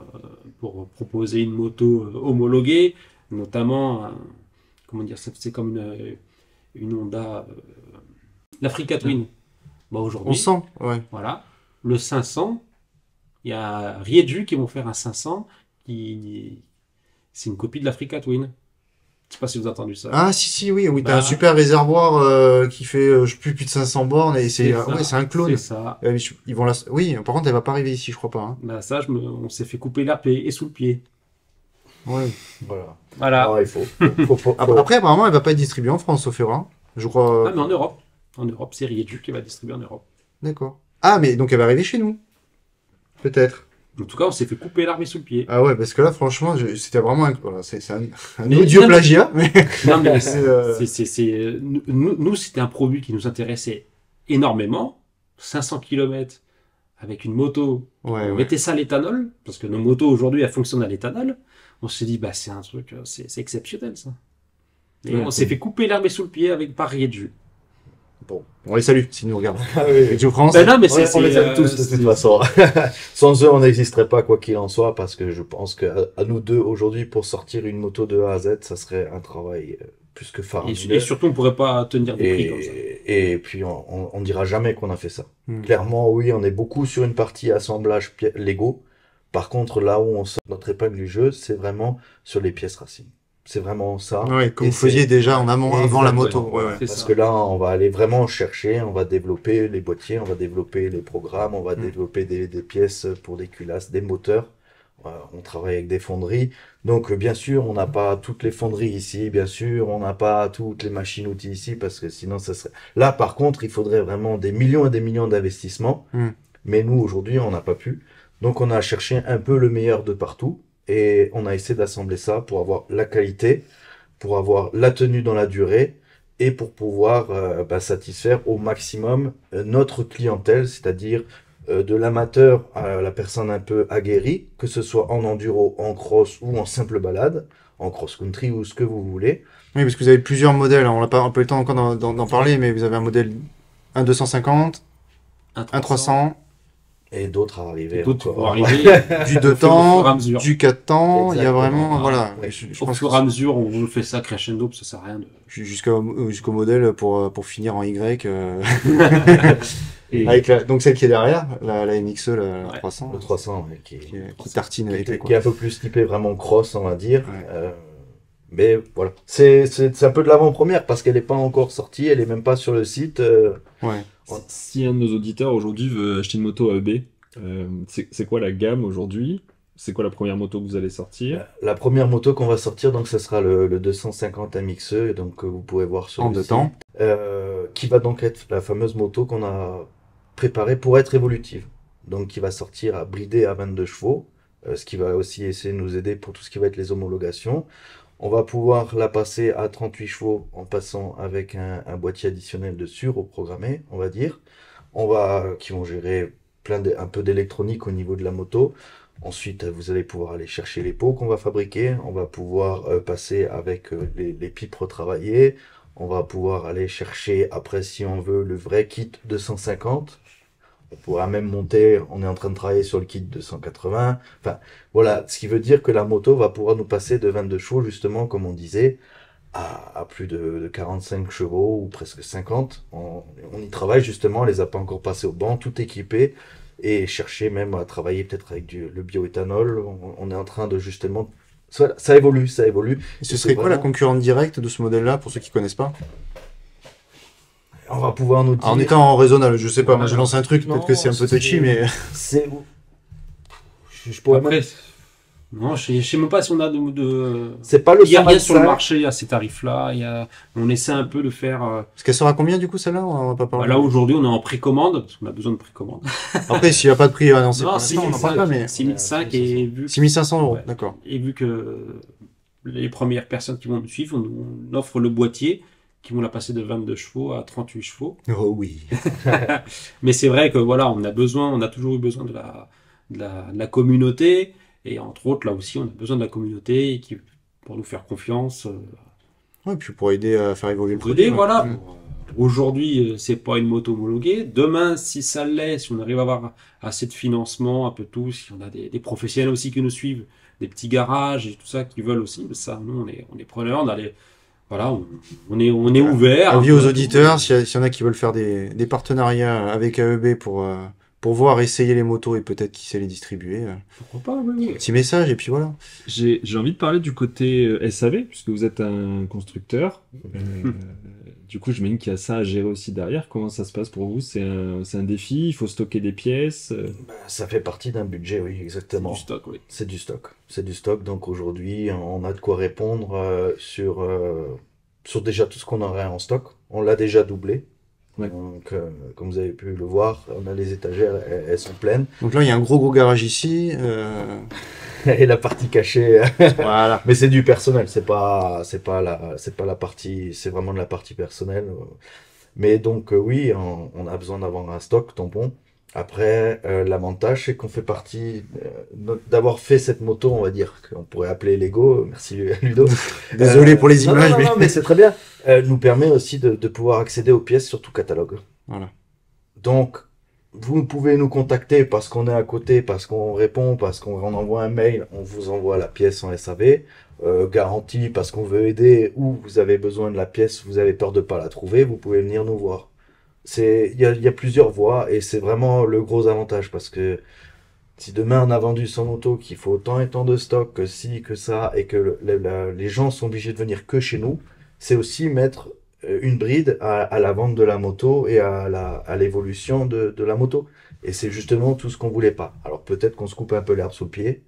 pour proposer une moto homologuée, notamment, comment dire, c'est comme une Honda, l'Africa Twin. Aujourd'hui,
On sent, ouais.
voilà, le 500, il y a Rieju qui vont faire un 500, c'est une copie de l'Africa Twin. Je sais pas si vous avez entendu ça.
Ah, si, oui, t'as un super réservoir qui fait, je sais plus de 500 bornes et c'est un clone.
C'est ça.
Ils vont oui, par contre, elle va pas arriver ici, je crois pas. Hein.
Ça, on s'est fait couper la paix et sous le pied.
Ouais.
Voilà.
Alors, il faut.
Après, apparemment, elle va pas être distribuée en France, sauf erreur. Je crois.
Ah, mais en Europe. En Europe, c'est Rieju qui va distribuer en Europe.
D'accord. Ah, mais donc elle va arriver chez nous. Peut-être.
En tout cas, on s'est fait couper l'arbre sous le pied.
Ah ouais, parce que là, franchement, c'était vraiment voilà, c'est un
Mais
odieux
non,
plagiat. Mais...
Non, mais nous, c'était un produit qui nous intéressait énormément. 500 km avec une moto.
Ouais,
On
ouais.
mettait ça à l'éthanol, parce que nos motos aujourd'hui, elles fonctionnent à l'éthanol. On s'est dit, bah, c'est un truc, c'est exceptionnel, ça. Et
Ouais,
on s'est fait couper l'herbe sous le pied avec parier de jus.
Bon, on les salue s'ils nous regardent.
Ah oui,
Et Joe France.
Ben non, mais
on les aime tous de toute façon. Sans eux, on n'existerait pas quoi qu'il en soit, parce que je pense qu'à nous deux aujourd'hui, pour sortir une moto de A à Z, ça serait un travail plus que faramineux.
Et surtout, on pourrait pas tenir des prix comme ça.
Et puis, on dira jamais qu'on a fait ça.
Hmm.
Clairement, oui, on est beaucoup sur une partie assemblage Lego. Par contre, là où on sort notre épingle du jeu, c'est vraiment sur les pièces racing. C'est vraiment ça.
Ouais, que
Et
vous faisiez
c'est-
déjà en amont, avant la moto.
Exactement,
Ouais, ouais.
C'est
Parce
ça.
que là, on va aller vraiment chercher, on va développer les boîtiers, on va développer les programmes, on va
Mm.
développer des pièces pour des culasses, des moteurs. On travaille avec des fonderies. Donc, bien sûr, on n'a pas toutes les fonderies ici, bien sûr, on n'a pas toutes les machines-outils ici, parce que sinon, ça serait... Là, par contre, il faudrait vraiment des millions et des millions d'investissements.
Mm.
Mais nous, aujourd'hui, on n'a pas pu. Donc, on a cherché un peu le meilleur de partout. Et on a essayé d'assembler ça pour avoir la qualité, pour avoir la tenue dans la durée et pour pouvoir satisfaire au maximum notre clientèle, c'est-à-dire de l'amateur à la personne un peu aguerrie, que ce soit en enduro, en cross ou en simple balade, en cross-country ou ce que vous voulez.
Oui, parce que vous avez plusieurs modèles. On n'a pas eu le temps encore d'en parler, mais vous avez un modèle 1.250,
Un
1.300,
Et d'autres à arriver
D'autres
encore.
vont arriver.
du 2
Au fur et à
temps,
mesure.
du 4 temps. Il y a
Exactement.
vraiment, voilà.
Ouais.
Je
Au
pense
fur
que
et à mesure, on fait ça crescendo, parce que ça sert à rien de...
jusqu'au modèle pour finir en Y.
Et-
Avec donc celle qui est derrière, la MXE, la
Ouais.
300,
Le 300, ouais,
qui tartine épais,
qui est
quoi.
un peu plus typé vraiment cross, on va dire.
Ouais.
Mais voilà, c'est un peu de l'avant-première parce qu'elle n'est pas encore sortie, elle est même pas sur le site.
Ouais.
Si un de nos auditeurs aujourd'hui veut acheter une moto AEB, c'est quoi la gamme aujourd'hui? C'est quoi la première moto que vous allez sortir?
La première moto qu'on va sortir, donc ce sera le 250 MXE, donc que vous pouvez voir sur
En
le
2
site,
temps.
qui va donc être la fameuse moto qu'on a préparée pour être évolutive. Donc qui va sortir à bridé à 22 chevaux, ce qui va aussi essayer de nous aider pour tout ce qui va être les homologations. On va pouvoir la passer à 38 chevaux en passant avec un boîtier additionnel dessus, reprogrammé, on va dire. Qui vont gérer un peu d'électronique au niveau de la moto. Ensuite, vous allez pouvoir aller chercher les pots qu'on va fabriquer. On va pouvoir passer avec les pipes retravaillées. On va pouvoir aller chercher, après, si on veut, le vrai kit 250. On pourra même monter, on est en train de travailler sur le kit 280. Enfin, voilà, ce qui veut dire que la moto va pouvoir nous passer de 22 chevaux, justement, comme on disait, à plus de 45 chevaux ou presque 50. On y travaille justement, on les a pas encore passés au banc, tout équipé, et chercher même à travailler peut-être avec le bioéthanol. On est en train de justement... Ça évolue, ça évolue.
Et ce serait quoi la
vraiment-
concurrente directe de ce modèle-là, pour ceux qui connaissent pas?
On va pouvoir nous dire...
En étant en raisonnable, je sais pas, moi je
Ouais.
lance un truc,
Non,
peut-être que c'est un peu touchy, mais...
C'est... Je pourrais
Après,
même...
non, je sais même pas si on a de...
C'est pas le
Il y a rien sur le
125.
marché à ces tarifs-là. On essaie un peu de faire...
Parce qu'elle sera combien du coup celle-là? On va pas parler.
Là, aujourd'hui, on est en précommande, parce qu'on a besoin de précommande.
Après, s'il n'y a pas de prix annoncé pour
Non,
l'instant, on n'en parle pas, mais...
6005 et vu,
6500 €,
Ouais.
d'accord.
et vu que les premières personnes qui vont nous suivre, on offre le boîtier, qui vont la passer de 22 chevaux à 38 chevaux.
Oh oui.
Mais c'est vrai que voilà, on a toujours eu besoin de la communauté, et entre autres, là aussi, on a besoin de la communauté pour nous faire confiance.
Ouais, puis pour aider à faire évoluer le
Pour aider,
produit.
voilà.
Ouais.
Aujourd'hui, c'est pas une moto homologuée. Demain, si ça l'est, si on arrive à avoir assez de financement, un peu tout, si on a des professionnels aussi qui nous suivent, des petits garages et tout ça qui veulent aussi, ça, nous, on est preneurs, voilà, on est ouvert.
Avis aux auditeurs, s'il y en a qui veulent faire des partenariats avec AEB pour voir essayer les motos et peut-être qui sait les distribuer.
Pourquoi pas, oui.
Petit message et puis voilà.
J'ai envie de parler du côté SAV, puisque vous êtes un constructeur. Du coup, j'imagine qu'il y a ça à gérer aussi derrière. Comment ça se passe pour vous? C'est un défi? Il faut stocker des pièces?
Ça fait partie d'un budget, oui, exactement.
Du stock, oui.
C'est du stock. C'est du stock. Donc aujourd'hui, on a de quoi répondre sur déjà tout ce qu'on aurait en stock. On l'a déjà doublé.
Ouais.
Donc, comme vous avez pu le voir, on a les étagères, elles sont pleines.
Donc là, il y a un gros garage ici.
Et la partie cachée,
Voilà.
mais c'est du personnel, c'est pas la partie, c'est vraiment de la partie personnelle. Mais donc oui, on a besoin d'avoir un stock tampon. Après, l'avantage c'est qu'on fait partie d'avoir fait cette moto, on va dire qu'on pourrait appeler Lego. Merci Ludo.
Désolé pour les
non,
images,
non, non, mais c'est très bien. Nous permet aussi de pouvoir accéder aux pièces sur tout catalogue.
Voilà.
Donc, vous pouvez nous contacter parce qu'on est à côté, parce qu'on répond, parce qu'on envoie un mail, on vous envoie la pièce en SAV. Garantie parce qu'on veut aider ou vous avez besoin de la pièce, vous avez peur de pas la trouver, vous pouvez venir nous voir. Il y a plusieurs voies et c'est vraiment le gros avantage parce que si demain on a vendu son moto, qu'il faut autant et tant de stock, que ci, que ça, et que les gens sont obligés de venir que chez nous, c'est aussi mettre une bride à la vente de la moto et à l'évolution de la moto. Et c'est justement tout ce qu'on voulait pas. Alors peut-être qu'on se coupe un peu l'herbe sous le pied.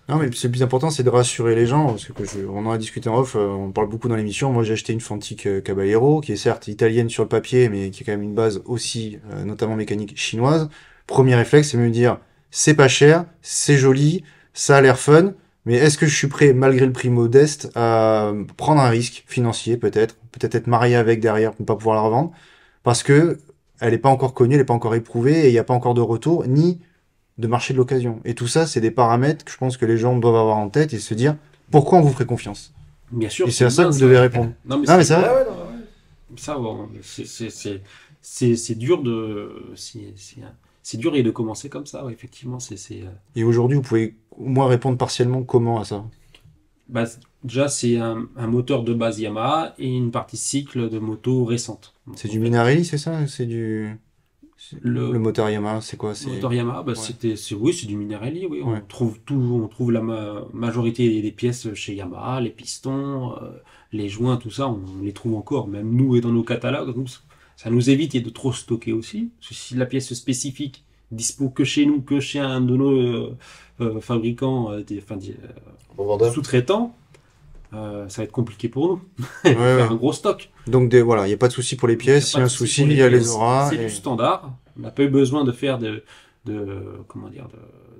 Non, mais c'est le plus important, c'est de rassurer les gens, parce que on en a discuté en off, on parle beaucoup dans l'émission. Moi, j'ai acheté une Fantic Caballero, qui est certes italienne sur le papier, mais qui est quand même une base aussi, notamment mécanique chinoise. Premier réflexe, c'est de me dire, c'est pas cher, c'est joli, ça a l'air fun, mais est-ce que je suis prêt, malgré le prix modeste, à prendre un risque financier, peut-être être marié avec derrière pour ne pas pouvoir la revendre, parce que elle est pas encore connue, elle est pas encore éprouvée, et il n'y a pas encore de retour, ni de marché de l'occasion. Et tout ça, c'est des paramètres que je pense que les gens doivent avoir en tête et se dire pourquoi on vous ferait confiance.
Bien sûr.
Et c'est à ça que vous devez répondre.
Non, mais
c'est vrai.
Ouais,
Ça, bon, c'est dur de. C'est dur et de commencer comme ça, ouais, effectivement.
Et aujourd'hui, vous pouvez au moins répondre partiellement comment à ça.
Bah, déjà, c'est un moteur de base Yamaha et une partie cycle de moto récente. Donc,
C'est
en
du
fait,
Minarelli, c'est ça? C'est du...
Le
moteur Yamaha, c'est quoi?
le moteur Yamaha, bah,
Ouais.
c'est du Minarelli, oui.
Ouais.
On trouve la majorité des pièces chez Yamaha, les pistons, les joints, tout ça, on les trouve encore, même nous et dans nos catalogues. Donc, ça nous évite de trop stocker aussi. Parce que si la pièce spécifique dispo que chez nous, que chez un de nos fabricants,
Revendeur.
sous-traitants, ça va être compliqué pour nous.
Ouais,
Faire
ouais.
un gros stock.
Donc voilà, il n'y a pas de souci pour les pièces. S'il y a un souci, il y a les auras.
C'est du standard. On n'a pas eu besoin de faire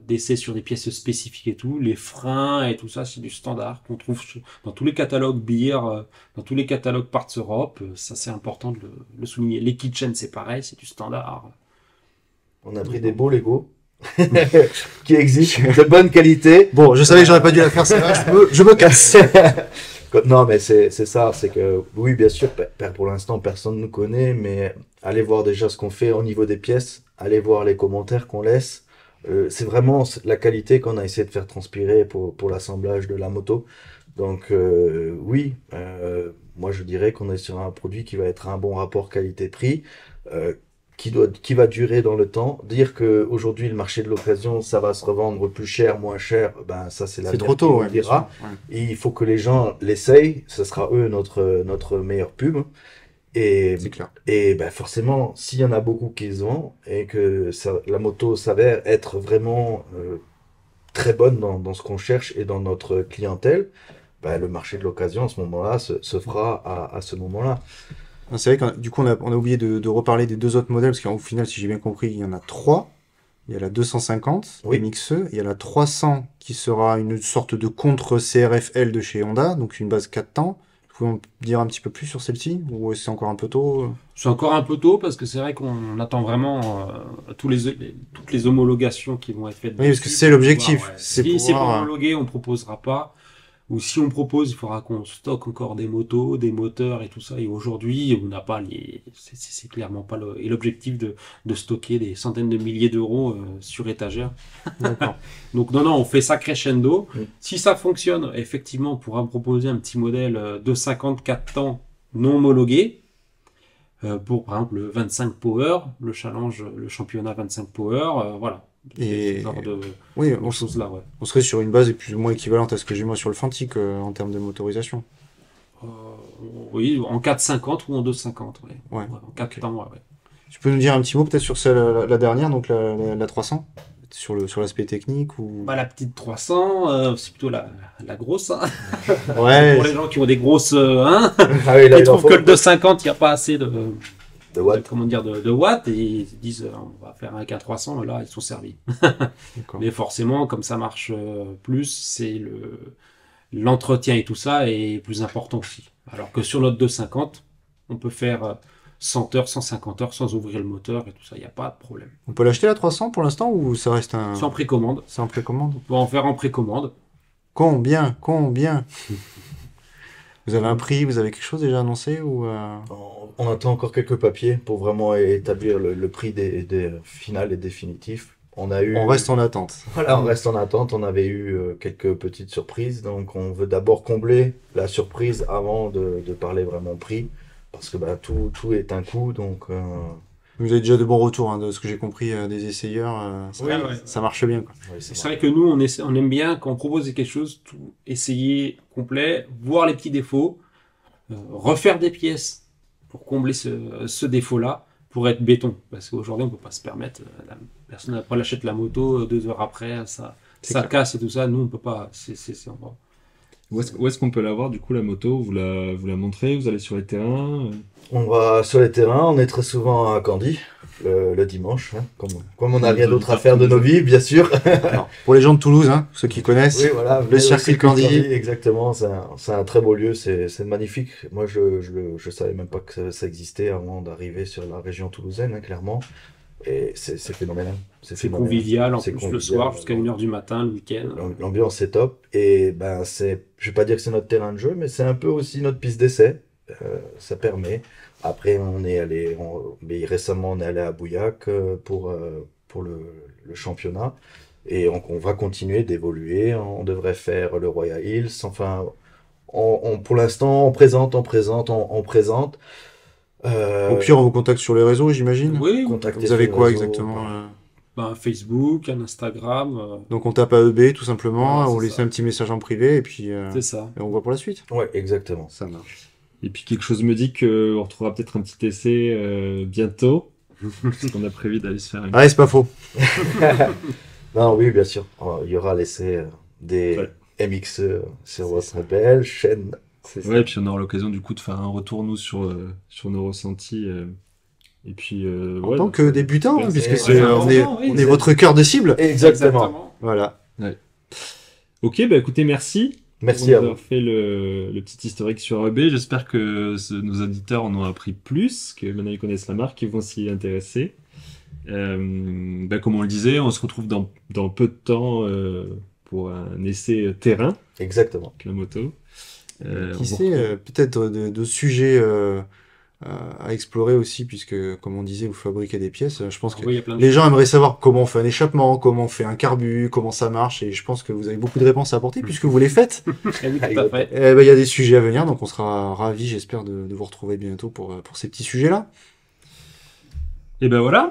d'essais sur des pièces spécifiques et tout. Les freins et tout ça, c'est du standard qu'on trouve dans tous les catalogues bières, dans tous les catalogues Parts Europe. Ça, c'est important de le souligner. Les kitchens, c'est pareil, c'est du standard.
On a pris des beaux Lego qui existent de bonne qualité.
Bon, je savais que j'aurais pas dû la faire, celle-là. Je me casse.
Non, mais c'est ça, c'est que oui, bien sûr, pour l'instant, personne ne nous connaît, mais allez voir déjà ce qu'on fait au niveau des pièces, allez voir les commentaires qu'on laisse. C'est vraiment la qualité qu'on a essayé de faire transpirer pour l'assemblage de la moto. Donc oui, moi je dirais qu'on est sur un produit qui va être un bon rapport qualité-prix, qui va durer dans le temps. Dire que aujourd'hui le marché de l'occasion, ça va se revendre plus cher, moins cher, ben ça c'est
C'est trop tôt, ouais, bien
dira.
sûr. Ouais.
Et il faut que les gens l'essayent, ce sera eux notre meilleure pub. Et,
C'est clair.
et ben forcément, s'il y en a beaucoup qui se vendent et que la moto s'avère être vraiment très bonne dans ce qu'on cherche et dans notre clientèle, ben, le marché de l'occasion à ce moment-là se fera à ce moment-là.
C'est vrai que du coup, on a oublié de reparler des deux autres modèles, parce qu'au final, si j'ai bien compris, il y en a trois. Il y a la 250,
Oui.
MXE, il y a la 300 qui sera une sorte de contre CRF-L de chez Honda, donc une base 4 temps. Vous pouvez en dire un petit peu plus sur celle-ci, ou c'est encore un peu tôt?
C'est encore un peu tôt parce que c'est vrai qu'on attend vraiment toutes les homologations qui vont être faites.
Oui, parce que
dessus
c'est
pour
l'objectif,
pouvoir,
c'est
Si c'est pas
pouvoir,
homologué, on proposera pas. Ou si on propose, il faudra qu'on stocke encore des motos, des moteurs et tout ça. Et aujourd'hui, on n'a pas c'est clairement pas l'objectif de stocker des centaines de milliers d'euros sur étagère.
D'accord.
Donc non, on fait ça crescendo.
Mm.
Si ça fonctionne, effectivement, on pourra me proposer un petit modèle de 54 temps non homologué. Pour par exemple le 25 Power, le championnat 25 Power, voilà.
Et-
Ce genre de
Oui,
choses là, ouais.
on serait sur une base plus ou moins équivalente à ce que j'ai moi sur le Fantic en termes de motorisation.
Oui, en 4,50 ou en 2,50, ouais.
Ouais.
En 4 temps, ouais.
Tu peux nous dire un petit mot peut-être sur la dernière, donc la 300, sur l'aspect technique ou...
Bah, la petite 300, c'est plutôt la grosse. Hein.
Ouais,
Pour les gens qui ont des grosses. Hein,
Ah oui, là,
ils
il en
trouvent
faut.
que le 2,50, il n'y a pas assez de. de watts, et ils disent on va faire un K300, et là ils sont servis. Mais forcément, comme ça marche plus, c'est l'entretien et tout ça est plus important aussi. Alors que sur notre 250, on peut faire 100 heures, 150 heures sans ouvrir le moteur et tout ça, il n'y a pas de problème.
On peut l'acheter la 300 pour l'instant ou ça reste un...
C'est en précommande.
C'est en précommande.
On peut en faire en précommande.
Combien Vous avez un prix, vous avez quelque chose déjà annoncé ou
On attend encore quelques papiers pour vraiment établir le prix des finales et définitifs. On reste
en attente.
Voilà, on reste en attente. On avait eu quelques petites surprises, donc on veut d'abord combler la surprise avant de parler vraiment prix, parce que tout est un coût, donc...
Vous avez déjà de bons retours, hein, de ce que j'ai compris des essayeurs. Ça marche bien, quoi.
Oui,
c'est vrai que nous, on aime bien, quand on propose quelque chose, tout essayer complet, voir les petits défauts, refaire des pièces pour combler ce défaut-là, pour être béton. Parce qu'aujourd'hui, on ne peut pas se permettre. La personne après l'achète la moto, 2 heures après, ça casse et tout ça. Nous, on ne peut pas.
Où est-ce qu'on peut la voir, du coup, la moto? Vous la montrez? Vous allez sur les terrains?
On va sur les terrains, on est très souvent à Candy, le dimanche, hein, comme on n'a rien d'autre à faire de nos vies, bien sûr.
Alors, pour les gens de Toulouse, hein, ceux qui connaissent,
oui, voilà,
le circuit Candy.
Exactement, c'est un très beau lieu, c'est magnifique. Moi, je savais même pas que ça existait avant d'arriver sur la région toulousaine, hein, clairement. Et c'est phénoménal.
C'est convivial, en plus le soir, jusqu'à 1h du matin, le week-end.
L'ambiance est top. Et je vais pas dire que c'est notre terrain de jeu, mais c'est un peu aussi notre piste d'essai. Ça permet. Après, mais récemment, on est allé à Bouillac pour le championnat. Et on va continuer d'évoluer. On devrait faire le Royal Hills. Enfin, pour l'instant, on présente.
Au pire, on vous contacte sur les réseaux, j'imagine.
Oui,
vous avez quoi exactement
Facebook, un Instagram.
Donc on tape AEB tout simplement,
voilà,
on laisse un petit message en privé et puis
c'est ça.
Et on voit pour la suite.
Ouais, exactement.
Ça marche.
Et puis quelque chose me dit qu'on retrouvera peut-être un petit essai bientôt. Parce qu'on a prévu d'aller se faire une...
Ah, c'est pas faux.
Non, oui, bien sûr. Il y aura l'essai des MXE sur votre belle chaîne.
Ouais, et puis on aura l'occasion du coup de faire un retour, nous, sur nos ressentis. Et puis,
en tant que débutant, hein, puisque on est votre cœur de cible.
Exactement.
Voilà.
Ouais. Ok, écoutez, merci.
Merci à vous.
D'avoir fait le petit historique sur AEB. J'espère que nos auditeurs en ont appris plus, que maintenant ils connaissent la marque, qu'ils vont s'y intéresser. Comme on le disait, on se retrouve dans peu de temps pour un essai terrain.
Exactement.
Avec la moto.
Qui sait, peut-être de sujets à explorer aussi, puisque, comme on disait, vous fabriquez des pièces. Je pense que les gens aimeraient savoir comment on fait un échappement, comment on fait un carbu, comment ça marche, et je pense que vous avez beaucoup de réponses à apporter, puisque vous les faites.
Oui, tout à fait.
Il y a des sujets à venir, donc on sera ravis, j'espère, de vous retrouver bientôt pour ces petits sujets-là.
Et ben voilà.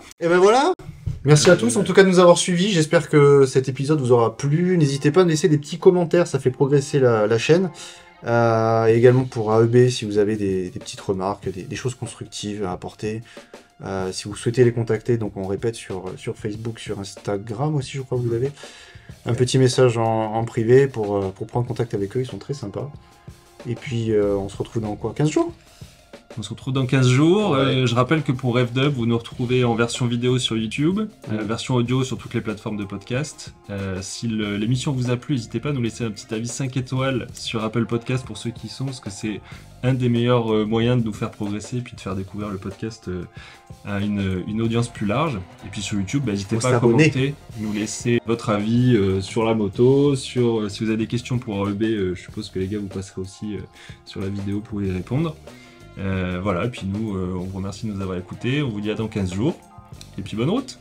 Merci à tous, en tout cas, de nous avoir suivis. J'espère que cet épisode vous aura plu. N'hésitez pas à me laisser des petits commentaires, ça fait progresser la chaîne. Et également pour AEB, si vous avez des petites remarques, des choses constructives à apporter. Si vous souhaitez les contacter, donc on répète sur Facebook, sur Instagram aussi, je crois que vous avez un petit message en privé pour prendre contact avec eux, ils sont très sympas. Et puis on se retrouve dans quoi, 15 jours?
On se retrouve dans 15 jours.
Ouais.
Je rappelle que pour RevDub, vous nous retrouvez en version vidéo sur YouTube, version audio sur toutes les plateformes de podcast. Si l'émission vous a plu, n'hésitez pas à nous laisser un petit avis 5 étoiles sur Apple Podcast pour ceux qui y sont, parce que c'est un des meilleurs moyens de nous faire progresser et puis de faire découvrir le podcast à une audience plus large. Et puis sur YouTube, n'hésitez pas à commenter, nous laisser votre avis sur la moto, si vous avez des questions pour AEB, je suppose que les gars vous passerez aussi sur la vidéo pour y répondre. Voilà, et puis nous, on vous remercie de nous avoir écoutés, on vous dit à dans 15 jours, et puis bonne route!